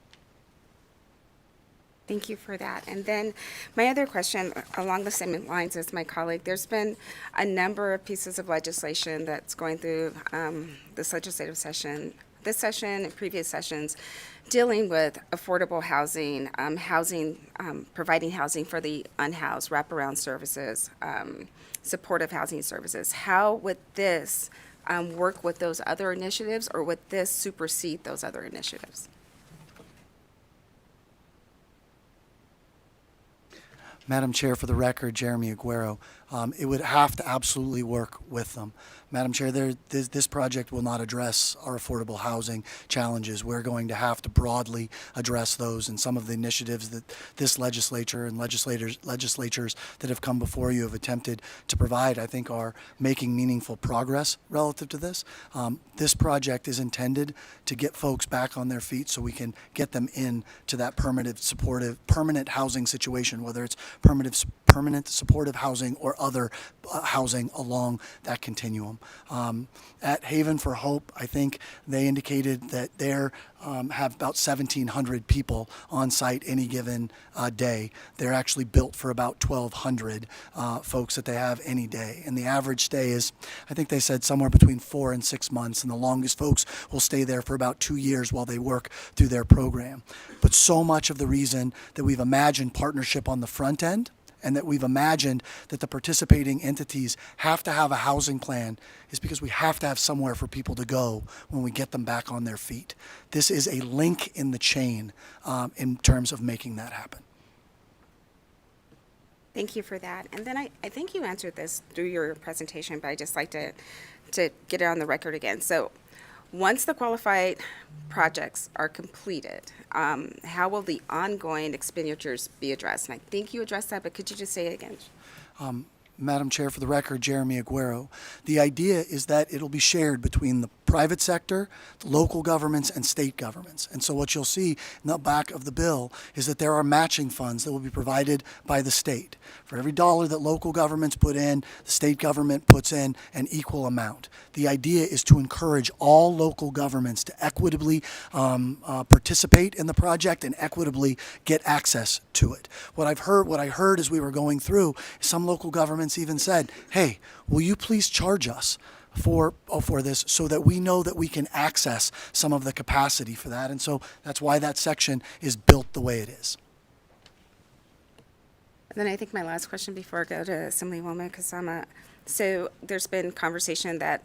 Thank you for that. And then my other question along the same lines as my colleague, there's been a number of pieces of legislation that's going through this legislative session, this session and previous sessions, dealing with affordable housing, providing housing for the unhoused, wraparound services, supportive housing services. How would this work with those other initiatives, or would this supersede those other initiatives? Madam Chair, for the record, Jeremy Aguero, it would have to absolutely work with them. Madam Chair, this project will not address our affordable housing challenges. We're going to have to broadly address those, and some of the initiatives that this legislature and legislatures that have come before you have attempted to provide, I think, are making meaningful progress relative to this. This project is intended to get folks back on their feet so we can get them into that permanent housing situation, whether it's permanent supportive housing or other housing along that continuum. At Haven for Hope, I think they indicated that they have about 1,700 people on site any given day. They're actually built for about 1,200 folks that they have any day. And the average stay is, I think they said, somewhere between 4 and 6 months. And the longest folks will stay there for about 2 years while they work through their program. But so much of the reason that we've imagined partnership on the front end and that we've imagined that the participating entities have to have a housing plan is because we have to have somewhere for people to go when we get them back on their feet. This is a link in the chain in terms of making that happen. Thank you for that. And then I think you answered this through your presentation, but I just like to get it on the record again. So once the qualified projects are completed, how will the ongoing expenditures be addressed? And I think you addressed that, but could you just say it again? Madam Chair, for the record, Jeremy Aguero. The idea is that it'll be shared between the private sector, the local governments, and state governments. And so what you'll see in the back of the bill is that there are matching funds that will be provided by the state. For every dollar that local governments put in, the state government puts in an equal amount. The idea is to encourage all local governments to equitably participate in the project and equitably get access to it. What I heard as we were going through, some local governments even said, "Hey, will you please charge us for this so that we know that we can access some of the capacity for that?" And so that's why that section is built the way it is. And then I think my last question before I go to Assemblywoman Kasama. So there's been conversation that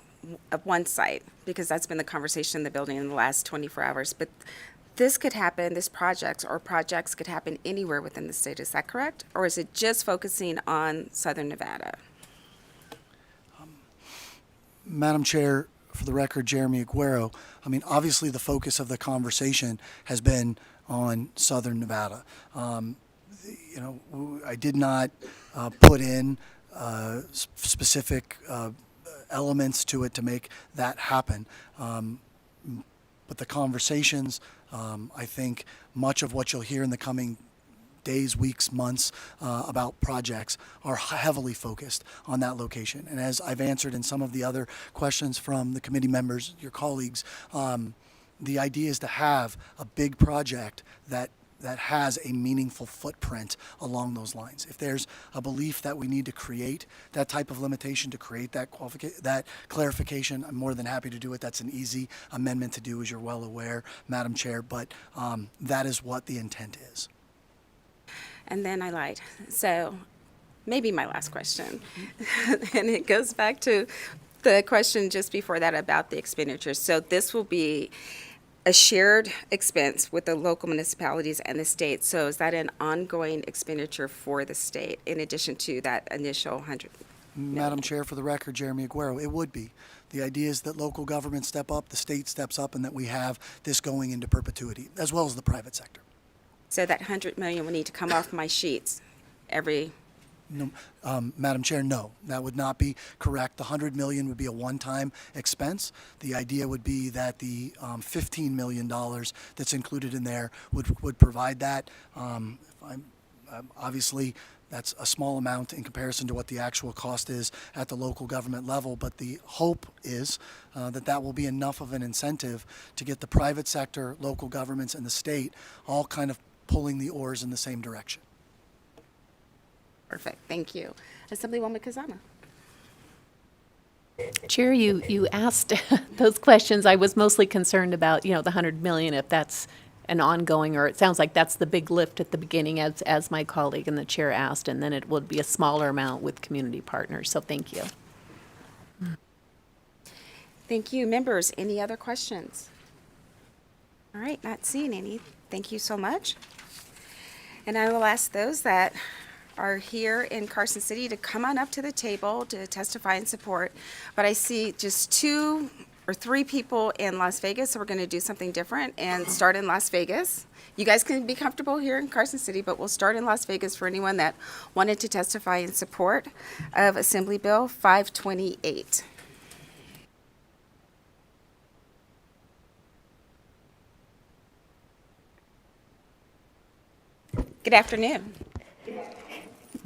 of one site, because that's been the conversation in the building in the last 24 hours, but this could happen, this project or projects could happen anywhere within the state. Is that correct? Or is it just focusing on Southern Nevada? Madam Chair, for the record, Jeremy Aguero, I mean, obviously the focus of the conversation has been on Southern Nevada. I did not put in specific elements to it to make that happen. But the conversations, I think much of what you'll hear in the coming days, weeks, months about projects are heavily focused on that location. And as I've answered in some of the other questions from the committee members, your colleagues, the idea is to have a big project that has a meaningful footprint along those lines. If there's a belief that we need to create that type of limitation to create that clarification, I'm more than happy to do it. That's an easy amendment to do, as you're well aware, Madam Chair, but that is what the intent is. And then I lied. So maybe my last question. And it goes back to the question just before that about the expenditures. So this will be a shared expense with the local municipalities and the state. So is that an ongoing expenditure for the state in addition to that initial 100? Madam Chair, for the record, Jeremy Aguero, it would be. The idea is that local governments step up, the state steps up, and that we have this going into perpetuity, as well as the private sector. So that 100 million will need to come off my sheets every. No, Madam Chair, no, that would not be correct. The $100 million would be a one-time expense. The idea would be that the $15 million that's included in there would provide that. Obviously, that's a small amount in comparison to what the actual cost is at the local government level, but the hope is that will be enough of an incentive to get the private sector, local governments, and the state all kind of pulling the oars in the same direction. Perfect, thank you. Assemblywoman Kazama. Chair, you asked those questions. I was mostly concerned about, the 100 million, if that's an ongoing, or it sounds like that's the big lift at the beginning, as my colleague and the chair asked, and then it would be a smaller amount with community partners. So thank you. Thank you. Members, any other questions? All right, not seeing any. Thank you so much. And I will ask those that are here in Carson City to come on up to the table to testify in support. But I see just 2 or 3 people in Las Vegas, so we're going to do something different and start in Las Vegas. You guys can be comfortable here in Carson City, but we'll start in Las Vegas for anyone that wanted to testify in support of Assembly Bill 528. Good afternoon.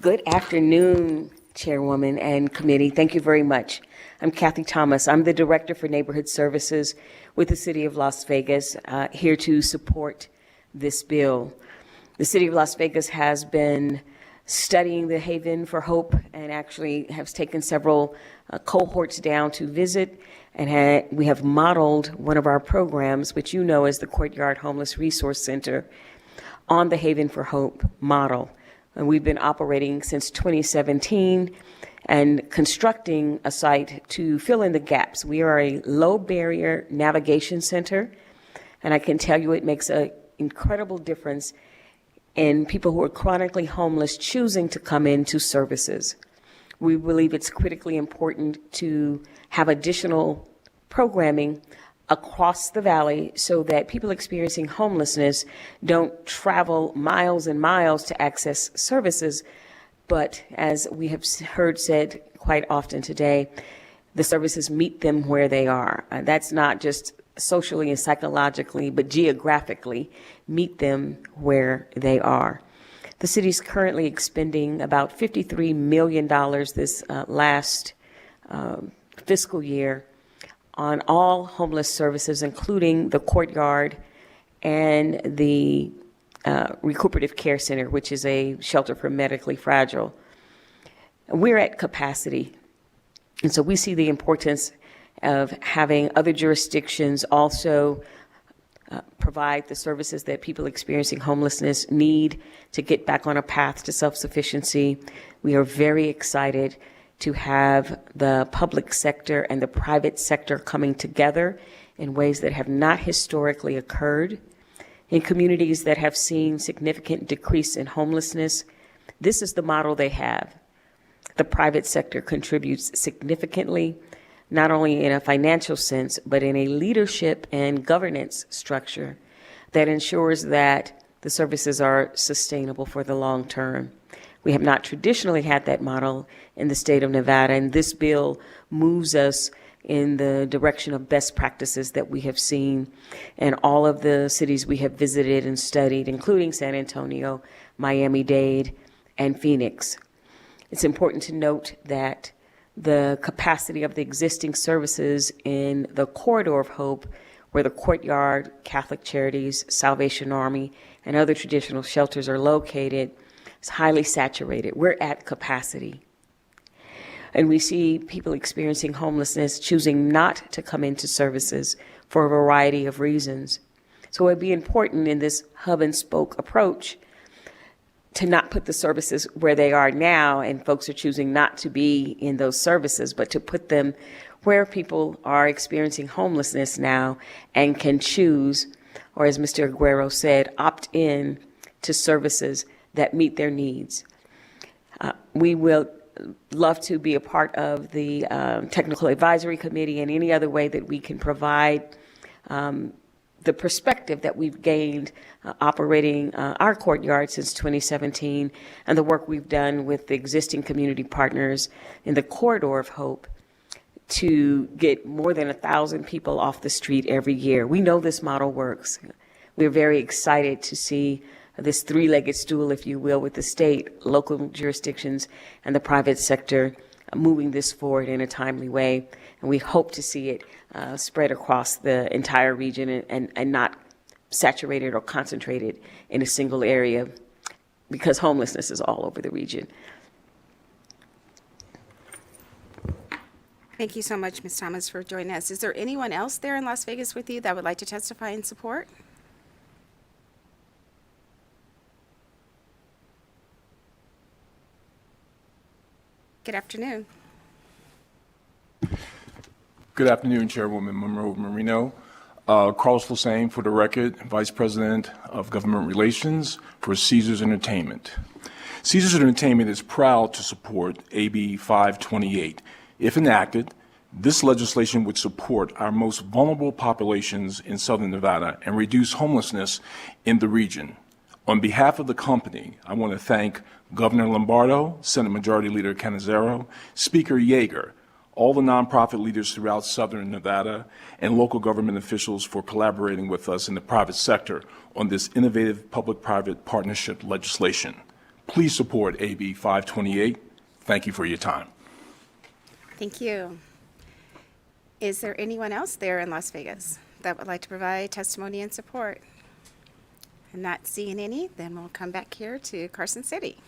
Good afternoon, Chairwoman and committee. Thank you very much. I'm Kathy Thomas. I'm the Director for Neighborhood Services with the City of Las Vegas, here to support this bill. The City of Las Vegas has been studying the Haven for Hope and actually has taken several cohorts down to visit, and we have modeled one of our programs, which you know as the Courtyard Homeless Resource Center, on the Haven for Hope model. And we've been operating since 2017 and constructing a site to fill in the gaps. We are a low barrier navigation center, and I can tell you it makes an incredible difference in people who are chronically homeless choosing to come into services. We believe it's critically important to have additional programming across the valley so that people experiencing homelessness don't travel miles and miles to access services. But as we have heard said quite often today, the services meet them where they are. That's not just socially and psychologically, but geographically meet them where they are. The city's currently expending about $53 million this last fiscal year on all homeless services, including the Courtyard and the Recuperative Care Center, which is a shelter for medically fragile. We're at capacity, and so we see the importance of having other jurisdictions also provide the services that people experiencing homelessness need to get back on a path to self-sufficiency. We are very excited to have the public sector and the private sector coming together in ways that have not historically occurred. In communities that have seen significant decrease in homelessness, this is the model they have. The private sector contributes significantly, not only in a financial sense, but in a leadership and governance structure that ensures that the services are sustainable for the long term. We have not traditionally had that model in the state of Nevada, and this bill moves us in the direction of best practices that we have seen in all of the cities we have visited and studied, including San Antonio, Miami-Dade, and Phoenix. It's important to note that the capacity of the existing services in the Corridor of Hope, where the Courtyard, Catholic Charities, Salvation Army, and other traditional shelters are located, is highly saturated. We're at capacity. And we see people experiencing homelessness choosing not to come into services for a variety of reasons. So it'd be important in this hub and spoke approach to not put the services where they are now, and folks are choosing not to be in those services, but to put them where people are experiencing homelessness now and can choose, or as Mr. Aguero said, opt in to services that meet their needs. We will love to be a part of the Technical Advisory Committee and any other way that we can provide the perspective that we've gained operating our courtyard since 2017 and the work we've done with the existing community partners in the Corridor of Hope to get more than 1,000 people off the street every year. We know this model works. We're very excited to see this three-legged stool, if you will, with the state, local jurisdictions, and the private sector moving this forward in a timely way. And we hope to see it spread across the entire region and not saturated or concentrated in a single area, because homelessness is all over the region. Thank you so much, Ms. Thomas, for joining us. Is there anyone else there in Las Vegas with you that would like to testify in support? Good afternoon. Good afternoon, Chairwoman Monroe Marino. Carlos Flassane, for the record, Vice President of Government Relations for Caesars Entertainment. Caesars Entertainment is proud to support AB 528. If enacted, this legislation would support our most vulnerable populations in Southern Nevada and reduce homelessness in the region. On behalf of the company, I want to thank Governor Lombardo, Senate Majority Leader Canizaro, Speaker Yeager, all the nonprofit leaders throughout Southern Nevada, and local government officials for collaborating with us in the private sector on this innovative public-private partnership legislation. Please support AB 528. Thank you for your time. Thank you. Is there anyone else there in Las Vegas that would like to provide testimony and support? I'm not seeing any, then we'll come back here to Carson City.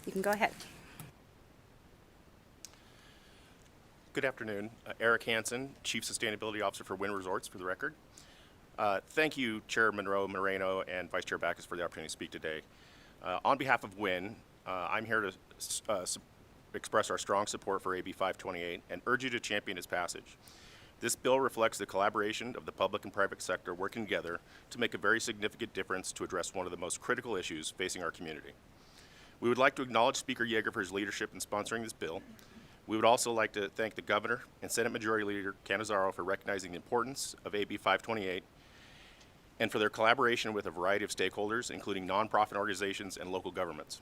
You can go ahead. Good afternoon. Eric Hansen, Chief Sustainability Officer for Wynn Resorts, for the record. Thank you, Chair Monroe Moreno and Vice Chair Backus, for the opportunity to speak today. On behalf of Wynn, I'm here to express our strong support for AB 528 and urge you to champion its passage. This bill reflects the collaboration of the public and private sector working together to make a very significant difference to address one of the most critical issues facing our community. We would like to acknowledge Speaker Yeager for his leadership in sponsoring this bill. We would also like to thank the Governor and Senate Majority Leader Canizaro for recognizing the importance of AB 528 and for their collaboration with a variety of stakeholders, including nonprofit organizations and local governments.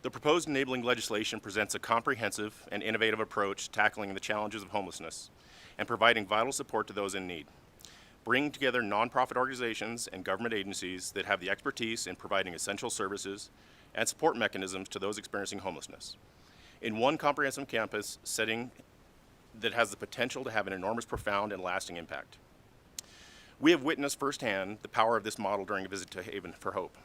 The proposed enabling legislation presents a comprehensive and innovative approach to tackling the challenges of homelessness and providing vital support to those in need, bringing together nonprofit organizations and government agencies that have the expertise in providing essential services and support mechanisms to those experiencing homelessness in one comprehensive campus setting that has the potential to have an enormous, profound, and lasting impact. We have witnessed firsthand the power of this model during a visit to Haven for Hope.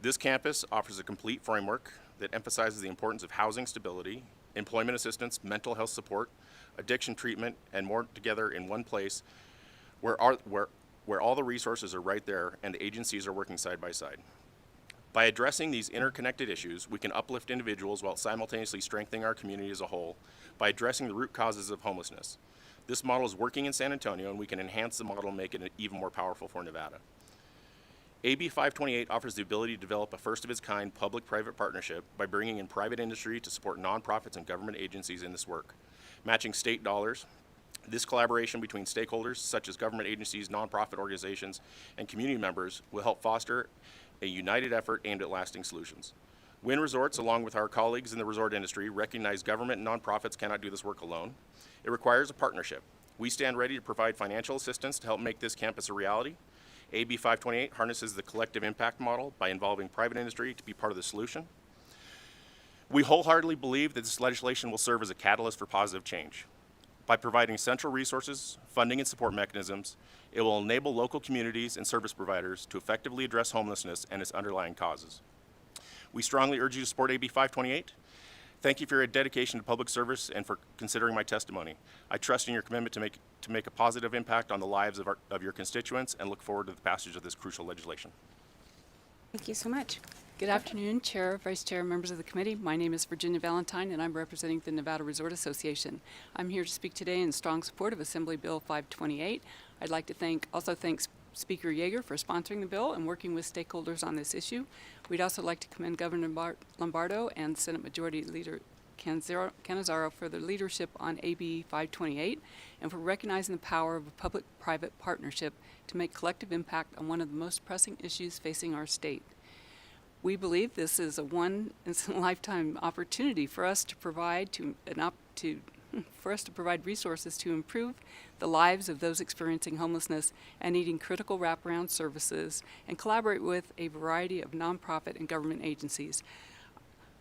This campus offers a complete framework that emphasizes the importance of housing stability, employment assistance, mental health support, addiction treatment, and more together in one place where all the resources are right there and the agencies are working side by side. By addressing these interconnected issues, we can uplift individuals while simultaneously strengthening our community as a whole by addressing the root causes of homelessness. This model is working in San Antonio, and we can enhance the model and make it even more powerful for Nevada. AB 528 offers the ability to develop a first-of-its-kind public-private partnership by bringing in private industry to support nonprofits and government agencies in this work. Matching state dollars, this collaboration between stakeholders such as government agencies, nonprofit organizations, and community members will help foster a united effort aimed at lasting solutions. Wynn Resorts, along with our colleagues in the resort industry, recognize government and nonprofits cannot do this work alone. It requires a partnership. We stand ready to provide financial assistance to help make this campus a reality. AB 528 harnesses the collective impact model by involving private industry to be part of the solution. We wholeheartedly believe that this legislation will serve as a catalyst for positive change. By providing central resources, funding, and support mechanisms, it will enable local communities and service providers to effectively address homelessness and its underlying causes. We strongly urge you to support AB 528. Thank you for your dedication to public service and for considering my testimony. I trust in your commitment to make a positive impact on the lives of your constituents and look forward to the passage of this crucial legislation. Thank you so much. Good afternoon, Chair, Vice Chair, members of the committee. My name is Virginia Valentine, and I'm representing the Nevada Resort Association. I'm here to speak today in strong support of Assembly Bill 528. I'd like to also thank Speaker Yeager for sponsoring the bill and working with stakeholders on this issue. We'd also like to commend Governor Lombardo and Senate Majority Leader Canizaro for their leadership on AB 528 and for recognizing the power of a public-private partnership to make collective impact on one of the most pressing issues facing our state. We believe this is a once-in-a-lifetime opportunity for us to provide resources to improve the lives of those experiencing homelessness and needing critical wraparound services and collaborate with a variety of nonprofit and government agencies.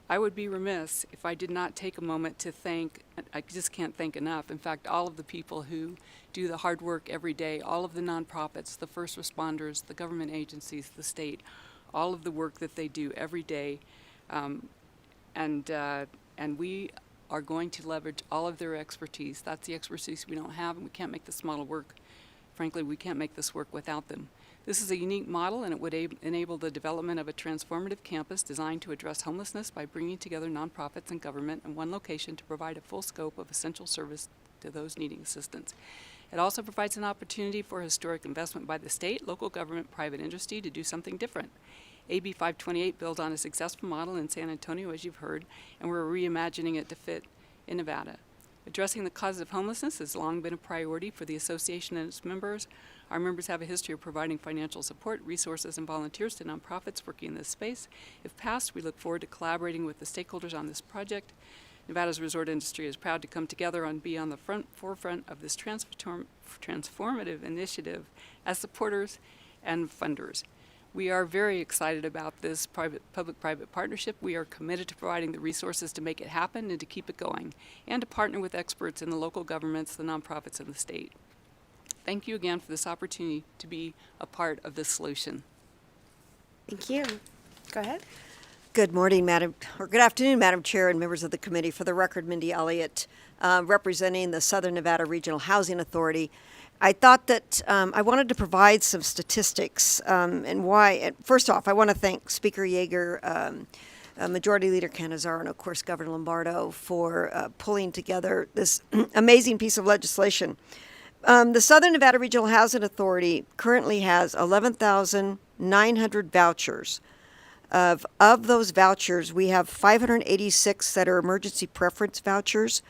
I would be remiss if I did not take a moment to thank, I just can't thank enough, in fact, all of the people who do the hard work every day, all of the nonprofits, the first responders, the government agencies, the state, all of the work that they do every day. And we are going to leverage all of their expertise. That's the expertise we don't have, and we can't make this model work. Frankly, we can't make this work without them. This is a unique model, and it would enable the development of a transformative campus designed to address homelessness by bringing together nonprofits and government in one location to provide a full scope of essential service to those needing assistance. It also provides an opportunity for historic investment by the state, local government, private industry to do something different. AB 528 builds on a successful model in San Antonio, as you've heard, and we're reimagining it to fit in Nevada. Addressing the causes of homelessness has long been a priority for the association and its members. Our members have a history of providing financial support, resources, and volunteers to nonprofits working in this space. If passed, we look forward to collaborating with the stakeholders on this project. Nevada's resort industry is proud to come together and be on the forefront of this transformative initiative as supporters and funders. We are very excited about this public-private partnership. We are committed to providing the resources to make it happen and to keep it going, and to partner with experts in the local governments, the nonprofits, and the state. Thank you again for this opportunity to be a part of this solution. Thank you. Go ahead. Good morning, good afternoon, Madam Chair and members of the committee. For the record, Mindy Elliott, representing the Southern Nevada Regional Housing Authority. I thought that I wanted to provide some statistics and why. First off, I want to thank Speaker Yeager, Majority Leader Canizaro, and of course Governor Lombardo for pulling together this amazing piece of legislation. The Southern Nevada Regional Housing Authority currently has 11,900 vouchers. Of those vouchers, we have 586 that are emergency preference vouchers.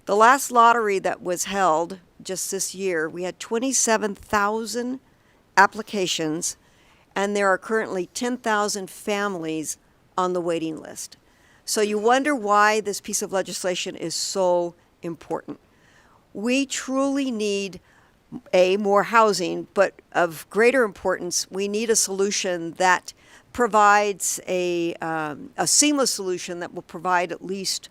The last lottery that was held just this year, we had 27,000 applications, and there are currently 10,000 families on the waiting list. So you wonder why this piece of legislation is so important. We truly need more housing, but of greater importance, we need a solution that provides a seamless solution that will provide at least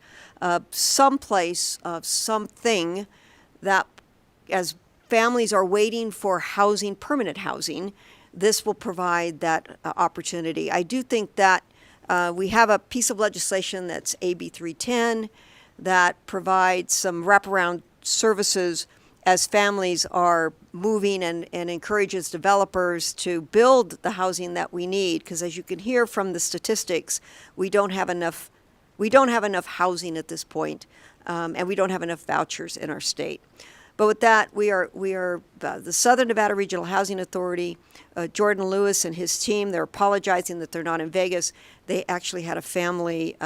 some place, something that as families are waiting for housing, permanent housing, this will provide that opportunity. I do think that we have a piece of legislation that's AB 310 that provides some wraparound services as families are moving and encourages developers to build the housing that we need, because as you can hear from the statistics, we don't have enough housing at this point, and we don't have enough vouchers in our state. But with that, we are the Southern Nevada Regional Housing Authority, Jordan Lewis and his team, they're apologizing that they're not in Vegas. They actually had a family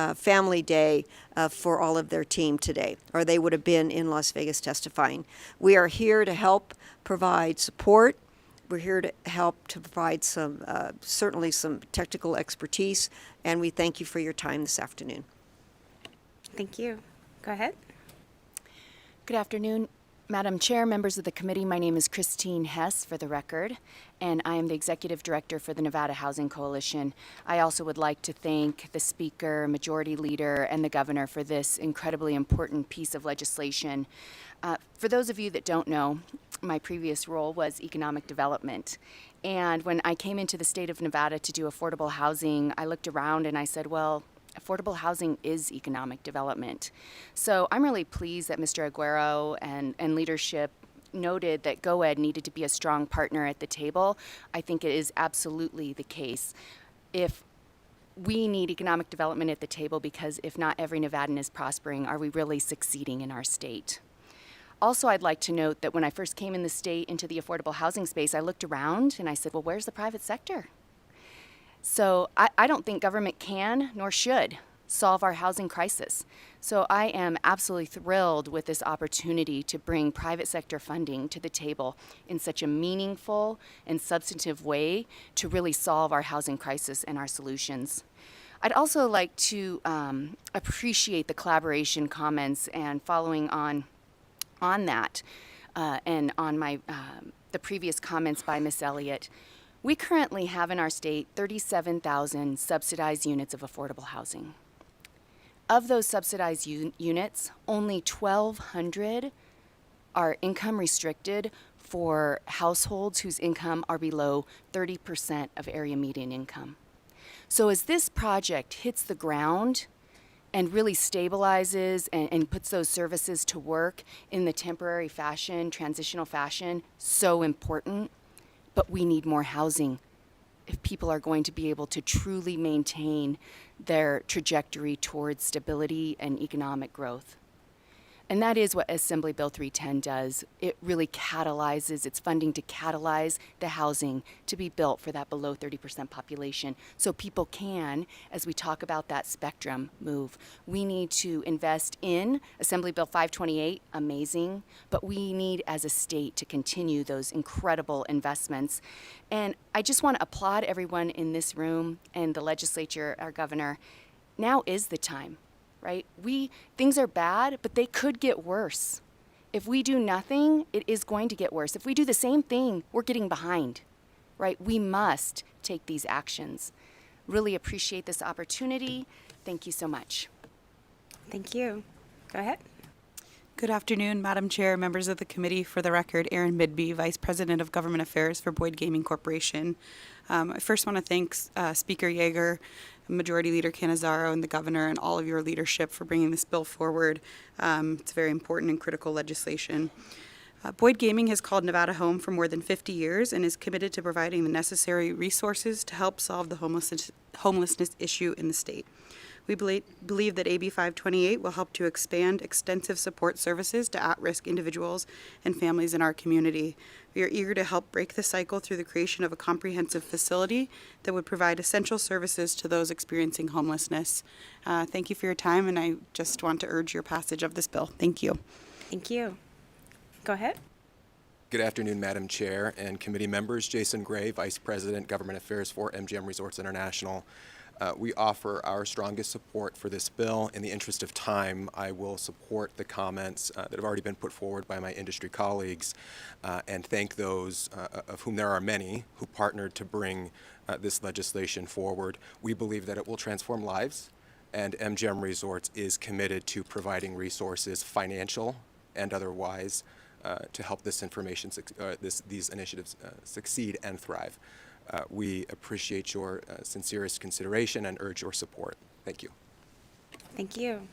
day for all of their team today, or they would have been in Las Vegas testifying. We are here to help provide support. We're here to help to provide some, certainly some technical expertise, and we thank you for your time this afternoon. Thank you. Go ahead. Good afternoon, Madam Chair, members of the committee. My name is Christine Hess, for the record, and I am the Executive Director for the Nevada Housing Coalition. I also would like to thank the Speaker, Majority Leader, and the Governor for this incredibly important piece of legislation. For those of you that don't know, my previous role was economic development. And when I came into the state of Nevada to do affordable housing, I looked around and I said, well, affordable housing is economic development. So I'm really pleased that Mr. Aguero and leadership noted that GoEd needed to be a strong partner at the table. I think it is absolutely the case. If we need economic development at the table, because if not every Nevadan is prospering, are we really succeeding in our state? Also, I'd like to note that when I first came in the state into the affordable housing space, I looked around and I said, well, where's the private sector? So I don't think government can nor should solve our housing crisis. So I am absolutely thrilled with this opportunity to bring private sector funding to the table in such a meaningful and substantive way to really solve our housing crisis and our solutions. I'd also like to appreciate the collaboration comments and following on that and on my the previous comments by Ms. Elliott. We currently have in our state 37,000 subsidized units of affordable housing. Of those subsidized units, only 1,200 are income restricted for households whose income are below 30% of area median income. So as this project hits the ground and really stabilizes and puts those services to work in the temporary fashion, transitional fashion, so important. But we need more housing if people are going to be able to truly maintain their trajectory towards stability and economic growth. And that is what Assembly Bill 310 does. It really catalyzes, it's funding to catalyze the housing to be built for that below 30% population. So people can, as we talk about that spectrum, move. We need to invest in Assembly Bill 528, amazing, but we need as a state to continue those incredible investments. And I just want to applaud everyone in this room and the legislature, our governor. Now is the time. Right? Things are bad, but they could get worse. If we do nothing, it is going to get worse. If we do the same thing, we're getting behind, right? We must take these actions. Really appreciate this opportunity. Thank you so much. Thank you. Go ahead. Good afternoon, Madam Chair, members of the committee. For the record, Erin Midby, Vice President of Government Affairs for Boyd Gaming Corporation. I first want to thank Speaker Yeager, Majority Leader Canizaro, and the Governor, and all of your leadership for bringing this bill forward. It's very important and critical legislation. Boyd Gaming has called Nevada home for more than 50 years and is committed to providing the necessary resources to help solve the homelessness issue in the state. We believe that AB 528 will help to expand extensive support services to at-risk individuals and families in our community. We are eager to help break the cycle through the creation of a comprehensive facility that would provide essential services to those experiencing homelessness. Thank you for your time, and I just want to urge your passage of this bill. Thank you. Thank you. Go ahead. Good afternoon, Madam Chair and committee members. Jason Gray, Vice President, Government Affairs for MGM Resorts International. We offer our strongest support for this bill. In the interest of time, I will support the comments that have already been put forward by my industry colleagues and thank those, of whom there are many, who partnered to bring this legislation forward. We believe that it will transform lives, and MGM Resorts is committed to providing resources, financial and otherwise, to help these initiatives succeed and thrive. We appreciate your sincerest consideration and urge your support. Thank you. Thank you.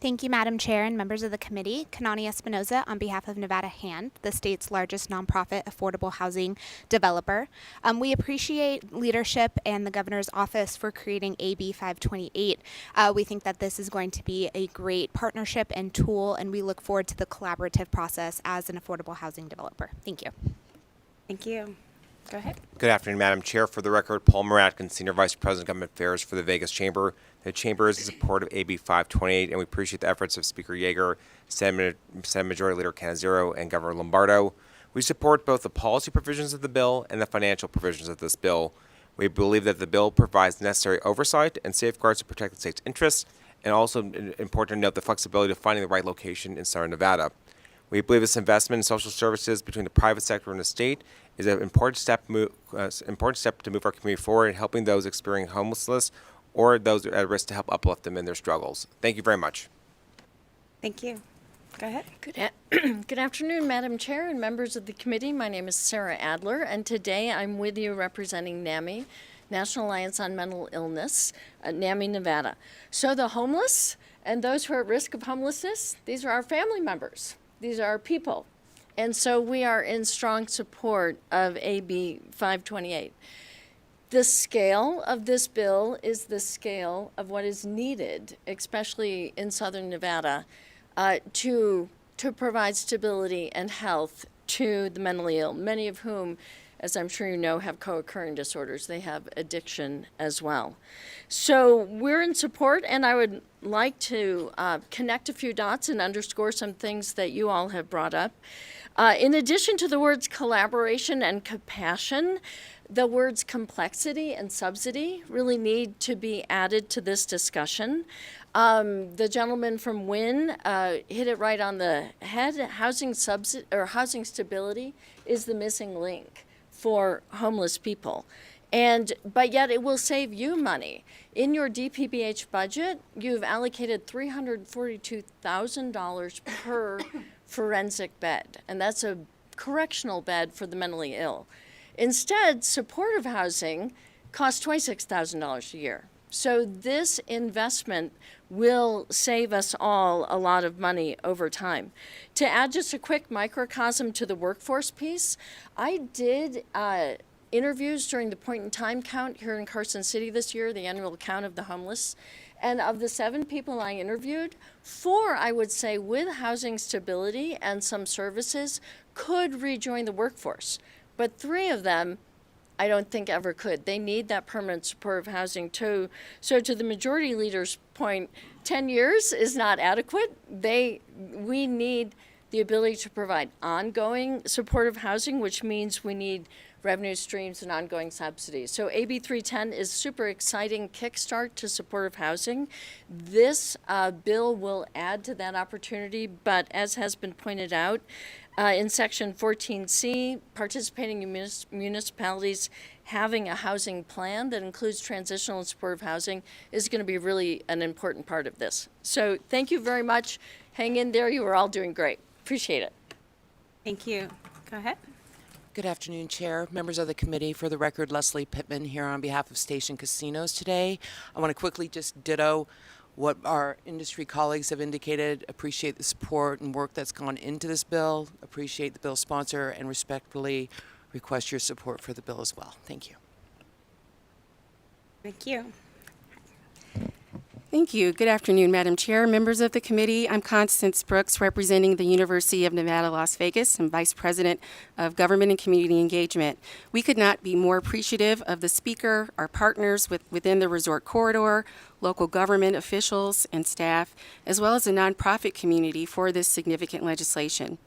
Thank you, Madam Chair and members of the committee. Kanani Espinoza on behalf of Nevada HAND, the state's largest nonprofit affordable housing developer. We appreciate leadership and the governor's office for creating AB 528. We think that this is going to be a great partnership and tool, and we look forward to the collaborative process as an affordable housing developer. Thank you. Thank you. Go ahead. Good afternoon, Madam Chair. For the record, Paul Moratkin, Senior Vice President, Government Affairs for the Vegas Chamber. The Chamber is in support of AB 528, and we appreciate the efforts of Speaker Yeager, Senate Majority Leader Canizaro, and Governor Lombardo. We support both the policy provisions of the bill and the financial provisions of this bill. We believe that the bill provides necessary oversight and safeguards to protect the state's interests, and also important to note the flexibility of finding the right location in Southern Nevada. We believe this investment in social services between the private sector and the state is an important step to move our community forward in helping those experiencing homelessness or those at risk to help uplift them in their struggles. Thank you very much. Thank you. Go ahead. Good afternoon, Madam Chair and members of the committee. My name is Sarah Adler, and today I'm with you representing NAMI, National Alliance on Mental Illness, NAMI, Nevada. So the homeless and those who are at risk of homelessness, these are our family members. These are our people. And so we are in strong support of AB 528. The scale of this bill is the scale of what is needed, especially in Southern Nevada, to provide stability and health to the mentally ill, many of whom, as I'm sure you know, have co-occurring disorders. They have addiction as well. So we're in support, and I would like to connect a few dots and underscore some things that you all have brought up. In addition to the words collaboration and compassion, the words complexity and subsidy really need to be added to this discussion. The gentleman from Wynn hit it right on the head. Housing stability is the missing link for homeless people. But yet it will save you money. In your DPBH budget, you've allocated $342,000 per forensic bed, and that's a correctional bed for the mentally ill. Instead, supportive housing costs $26,000 a year. So this investment will save us all a lot of money over time. To add just a quick microcosm to the workforce piece, I did interviews during the point in time count here in Carson City this year, the annual count of the homeless. And of the 7 people I interviewed, 4, I would say, with housing stability and some services, could rejoin the workforce. But 3 of them, I don't think ever could. They need that permanent supportive housing too. So to the majority leader's point, 10 years is not adequate. We need the ability to provide ongoing supportive housing, which means we need revenue streams and ongoing subsidies. So AB 310 is super exciting kickstart to supportive housing. This bill will add to that opportunity, but as has been pointed out, in Section 14C, participating municipalities having a housing plan that includes transitional and supportive housing is going to be really an important part of this. So thank you very much. Hang in there. You are all doing great. Appreciate it. Thank you. Go ahead. Good afternoon, Chair, members of the committee. For the record, Leslie Pittman here on behalf of Station Casinos today. I want to quickly just ditto what our industry colleagues have indicated. Appreciate the support and work that's gone into this bill. Appreciate the bill sponsor and respectfully request your support for the bill as well. Thank you. Thank you. Thank you. Good afternoon, Madam Chair, members of the committee. I'm Constance Brooks, representing the University of Nevada, Las Vegas, and Vice President of Government and Community Engagement. We could not be more appreciative of the speaker, our partners within the resort corridor, local government officials and staff, as well as the nonprofit community for this significant legislation.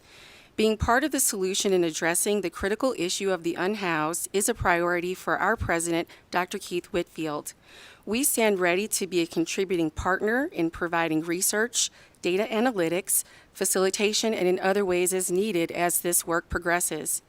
Being part of the solution in addressing the critical issue of the unhoused is a priority for our president, Dr. Keith Whitfield. We stand ready to be a contributing partner in providing research, data analytics, facilitation, and in other ways as needed as this work progresses.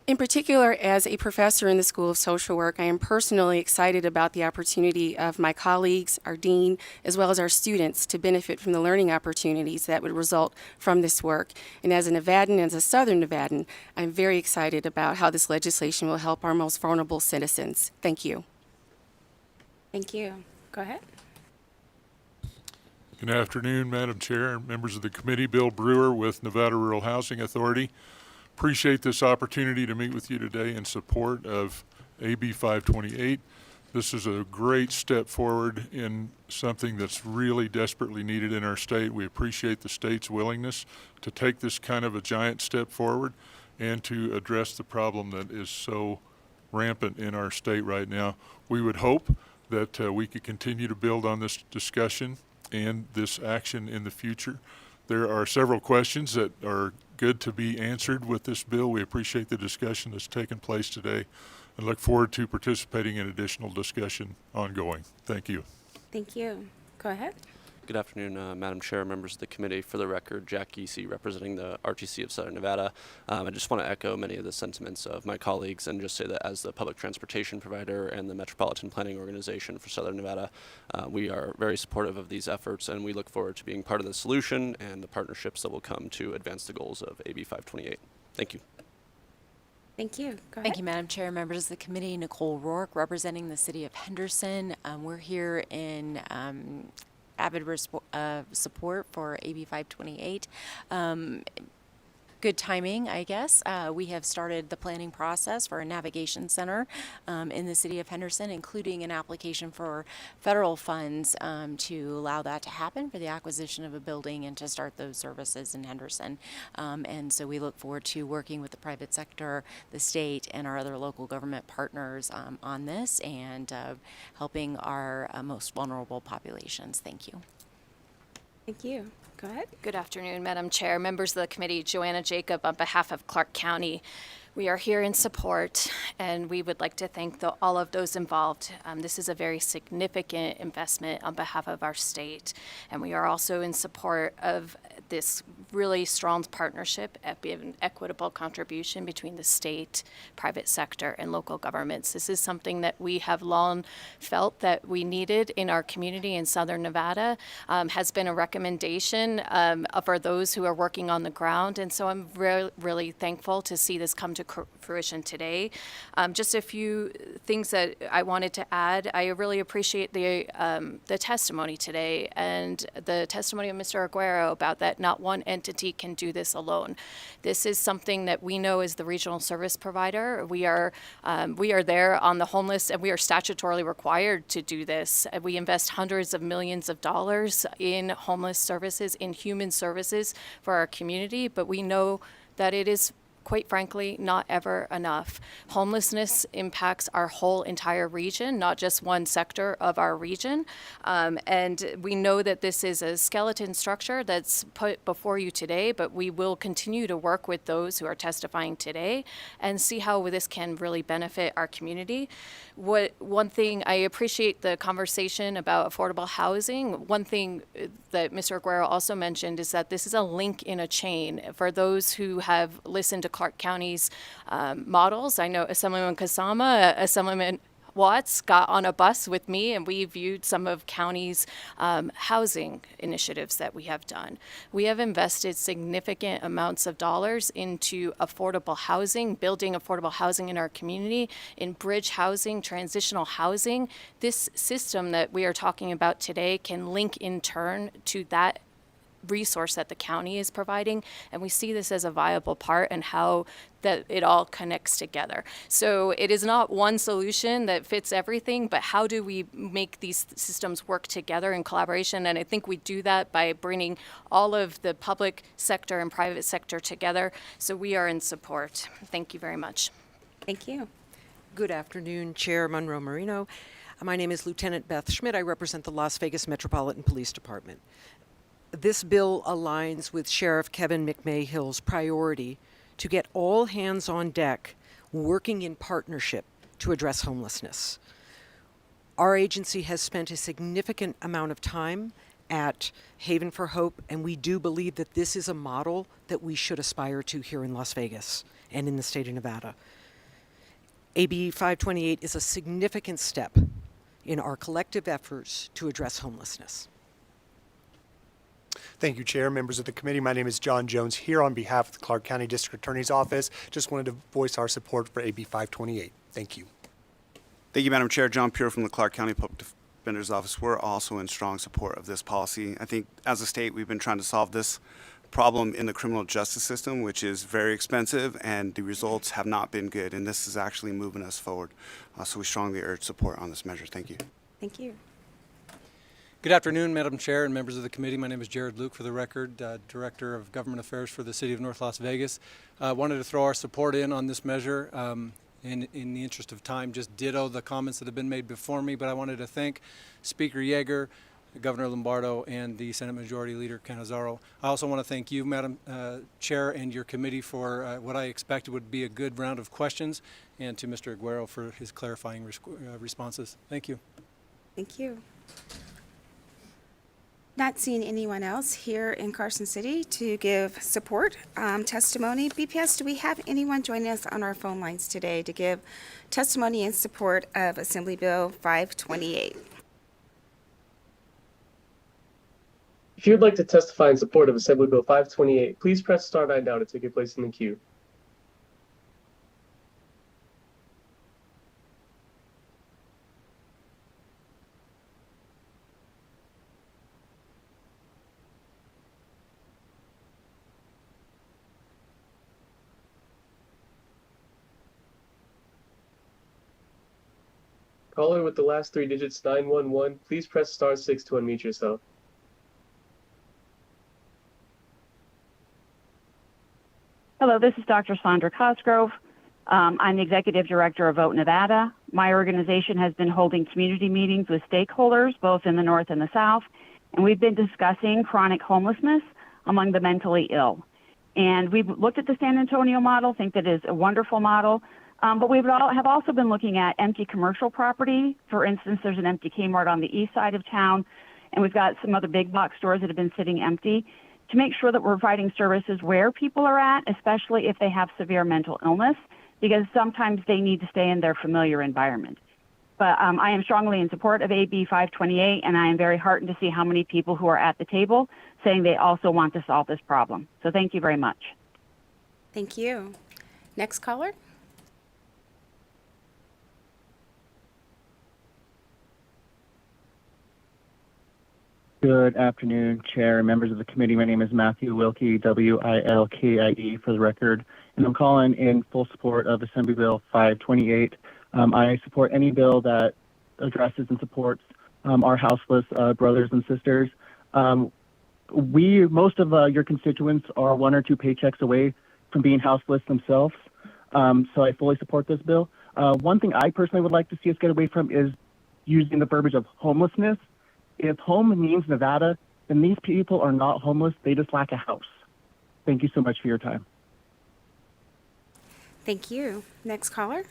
In particular, as a professor in the School of Social Work, I am personally excited about the opportunity of my colleagues, our dean, as well as our students to benefit from the learning opportunities that would result from this work. And as a Nevadan and as a Southern Nevadan, I'm very excited about how this legislation will help our most vulnerable citizens. Thank you. Thank you. Go ahead. Good afternoon, Madam Chair and members of the committee. Bill Brewer with Nevada Rural Housing Authority. Appreciate this opportunity to meet with you today in support of AB 528. This is a great step forward in something that's really desperately needed in our state. We appreciate the state's willingness to take this kind of a giant step forward and to address the problem that is so rampant in our state right now. We would hope that we could continue to build on this discussion and this action in the future. There are several questions that are good to be answered with this bill. We appreciate the discussion that's taken place today and look forward to participating in additional discussion ongoing. Thank you. Thank you. Go ahead. Good afternoon, Madam Chair, members of the committee. For the record, Jack Giese, representing the RTC of Southern Nevada. I just want to echo many of the sentiments of my colleagues and just say that as the public transportation provider and the Metropolitan Planning Organization for Southern Nevada, we are very supportive of these efforts, and we look forward to being part of the solution and the partnerships that will come to advance the goals of AB 528. Thank you. Thank you. Go ahead. Thank you, Madam Chair, members of the committee. Nicole Rourke, representing the city of Henderson. We're here in avid support for AB 528. Good timing, I guess. We have started the planning process for a navigation center in the city of Henderson, including an application for federal funds to allow that to happen for the acquisition of a building and to start those services in Henderson. And so we look forward to working with the private sector, the state, and our other local government partners on this and helping our most vulnerable populations. Thank you. Thank you. Go ahead. Good afternoon, Madam Chair, members of the committee. Joanna Jacob on behalf of Clark County. We are here in support, and we would like to thank all of those involved. This is a very significant investment on behalf of our state, and we are also in support of this really strong partnership, an equitable contribution between the state, private sector, and local governments. This is something that we have long felt that we needed in our community in Southern Nevada, has been a recommendation for those who are working on the ground, and so I'm really thankful to see this come to to fruition today. Just a few things that I wanted to add. I really appreciate the testimony today and the testimony of Mr. Aguero about that not one entity can do this alone. This is something that we know as the regional service provider. We are there on the homeless, and we are statutorily required to do this. We invest hundreds of millions of dollars in homeless services, in human services for our community, but we know that it is, quite frankly, not ever enough. Homelessness impacts our whole entire region, not just one sector of our region. And we know that this is a skeleton structure that's put before you today, but we will continue to work with those who are testifying today and see how this can really benefit our community. One thing, I appreciate the conversation about affordable housing. One thing that Mr. Aguero also mentioned is that this is a link in a chain. For those who have listened to Clark County's models, I know Assemblyman Kasama, Assemblyman Watts got on a bus with me, and we viewed some of county's housing initiatives that we have done. We have invested significant amounts of dollars into affordable housing, building affordable housing in our community, in bridge housing, transitional housing. This system that we are talking about today can link in turn to that resource that the county is providing, and we see this as a viable part and how that it all connects together. So it is not one solution that fits everything, but how do we make these systems work together in collaboration? And I think we do that by bringing all of the public sector and private sector together. So we are in support. Thank you very much. Thank you. Good afternoon, Chair Monroe Marino. My name is Lieutenant Beth Schmidt. I represent the Las Vegas Metropolitan Police Department. This bill aligns with Sheriff Kevin McMahill's priority to get all hands on deck working in partnership to address homelessness. Our agency has spent a significant amount of time at Haven for Hope, and we do believe that this is a model that we should aspire to here in Las Vegas and in the state of Nevada. AB 528 is a significant step in our collective efforts to address homelessness. Thank you, Chair, members of the committee. My name is John Jones here on behalf of the Clark County District Attorney's Office. Just wanted to voice our support for AB 528. Thank you. Thank you, Madam Chair. John Pure from the Clark County Public Defender's Office. We're also in strong support of this policy. I think as a state, we've been trying to solve this problem in the criminal justice system, which is very expensive, and the results have not been good, and this is actually moving us forward. So we strongly urge support on this measure. Thank you. Thank you. Good afternoon, Madam Chair and members of the committee. My name is Jared Luke, for the record, Director of Government Affairs for the City of North Las Vegas. Wanted to throw our support in on this measure. In the interest of time, just ditto the comments that have been made before me, but I wanted to thank Speaker Yeager, Governor Lombardo, and the Senate Majority Leader Canizaro. I also want to thank you, Madam Chair, and your committee for what I expected would be a good round of questions, and to Mr. Aguero for his clarifying responses. Thank you. Thank you. Not seeing anyone else here in Carson City to give support testimony. BPS, do we have anyone joining us on our phone lines today to give testimony in support of Assembly Bill 528? If you would like to testify in support of Assembly Bill 528, please press star 9 now to take your place in the queue. Caller with the last 3 digits 911, please press star 6 to unmute yourself. Hello, this is Dr. Sandra Cosgrove. I'm the Executive Director of Vote Nevada. My organization has been holding community meetings with stakeholders, both in the North and the South, and we've been discussing chronic homelessness among the mentally ill. And we've looked at the San Antonio model, think that is a wonderful model. But we have also been looking at empty commercial property. For instance, there's an empty Kmart on the east side of town, and we've got some other big box stores that have been sitting empty, to make sure that we're providing services where people are at, especially if they have severe mental illness, because sometimes they need to stay in their familiar environment. But I am strongly in support of AB 528, and I am very heartened to see how many people who are at the table saying they also want to solve this problem. So thank you very much. Thank you. Next caller. Good afternoon, Chair and members of the committee. My name is Matthew Wilkie, Wilkie for the record, and I'm calling in full support of Assembly Bill 528. I support any bill that addresses and supports our houseless brothers and sisters. Most of your constituents are 1 or 2 paychecks away from being houseless themselves, so I fully support this bill. One thing I personally would like to see us get away from is using the verbiage of homelessness. If home means Nevada, then these people are not homeless. They just lack a house. Thank you so much for your time. Thank you. Next caller.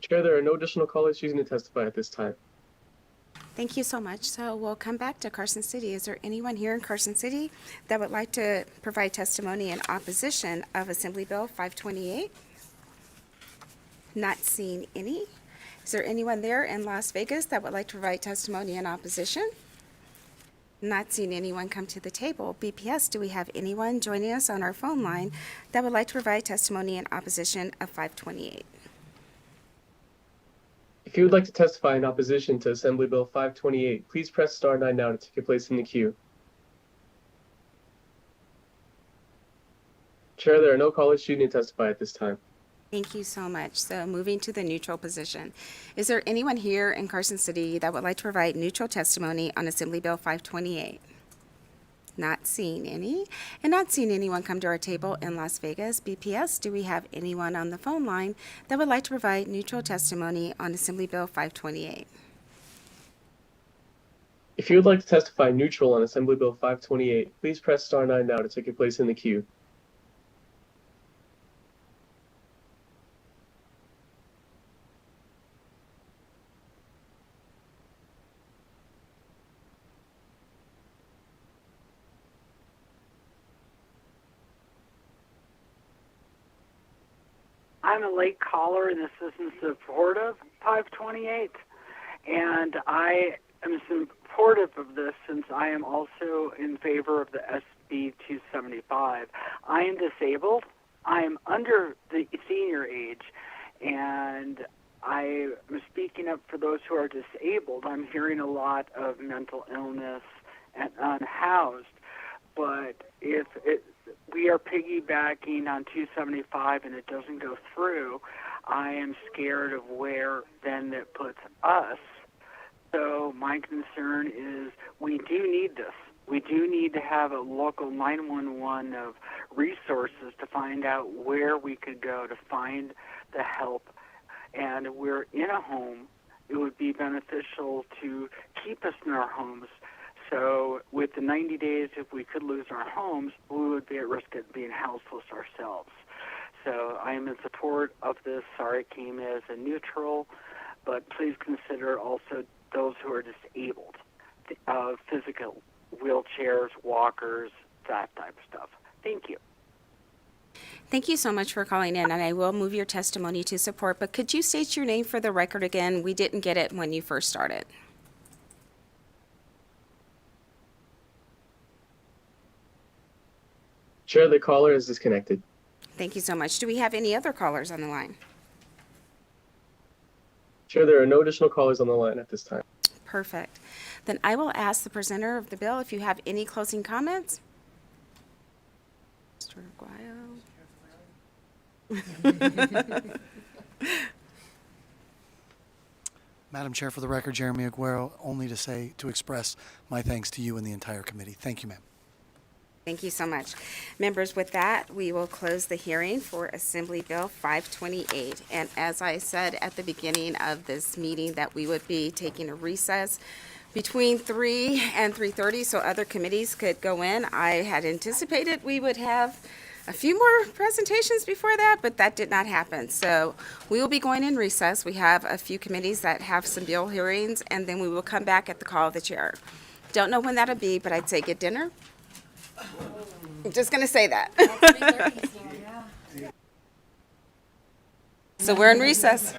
Chair, there are no additional callers choosing to testify at this time. Thank you so much. So we'll come back to Carson City. Is there anyone here in Carson City that would like to provide testimony in opposition of Assembly Bill 528? Not seeing any. Is there anyone there in Las Vegas that would like to provide testimony in opposition? Not seeing anyone come to the table. BPS, do we have anyone joining us on our phone line that would like to provide testimony in opposition of 528? If you would like to testify in opposition to Assembly Bill 528, please press star 9 now to take your place in the queue. Chair, there are no callers choosing to testify at this time. Thank you so much. So moving to the neutral position. Is there anyone here in Carson City that would like to provide neutral testimony on Assembly Bill 528? Not seeing any. And not seeing anyone come to our table in Las Vegas. BPS, do we have anyone on the phone line that would like to provide neutral testimony on Assembly Bill 528? If you would like to testify neutral on Assembly Bill 528, please press star 9 now to take your place in the queue. I'm a late caller, and this is in support of 528, and I am supportive of this since I am also in favor of the SB 275. I am disabled. I am under the senior age, and I am speaking up for those who are disabled. I'm hearing a lot of mental illness and unhoused, but if we are piggybacking on 275 and it doesn't go through, I am scared of where then it puts us. So my concern is we do need this. We do need to have a local 911 of resources to find out where we could go to find the help. And we're in a home. It would be beneficial to keep us in our homes. So with the 90 days, if we could lose our homes, we would be at risk of being houseless ourselves. So I am in support of this. Sorry it came as a neutral, but please consider also those who are disabled, physical wheelchairs, walkers, that type of stuff. Thank you. Thank you so much for calling in, and I will move your testimony to support, but could you state your name for the record again? We didn't get it when you first started. Chair, the caller is disconnected. Thank you so much. Do we have any other callers on the line? Chair, there are no additional callers on the line at this time. Perfect. Then I will ask the presenter of the bill if you have any closing comments. Mr. Aguayo. Madam Chair, for the record, Jeremy Aguero, only to express my thanks to you and the entire committee. Thank you, ma'am. Thank you so much. Members, with that, we will close the hearing for Assembly Bill 528. And as I said at the beginning of this meeting that we would be taking a recess between 3 and 3:30 so other committees could go in. I had anticipated we would have a few more presentations before that, but that did not happen. So we will be going in recess. We have a few committees that have some bill hearings, and then we will come back at the call of the chair. Don't know when that'll be, but I'd say get dinner. I'm just going to say that. So we're in recess.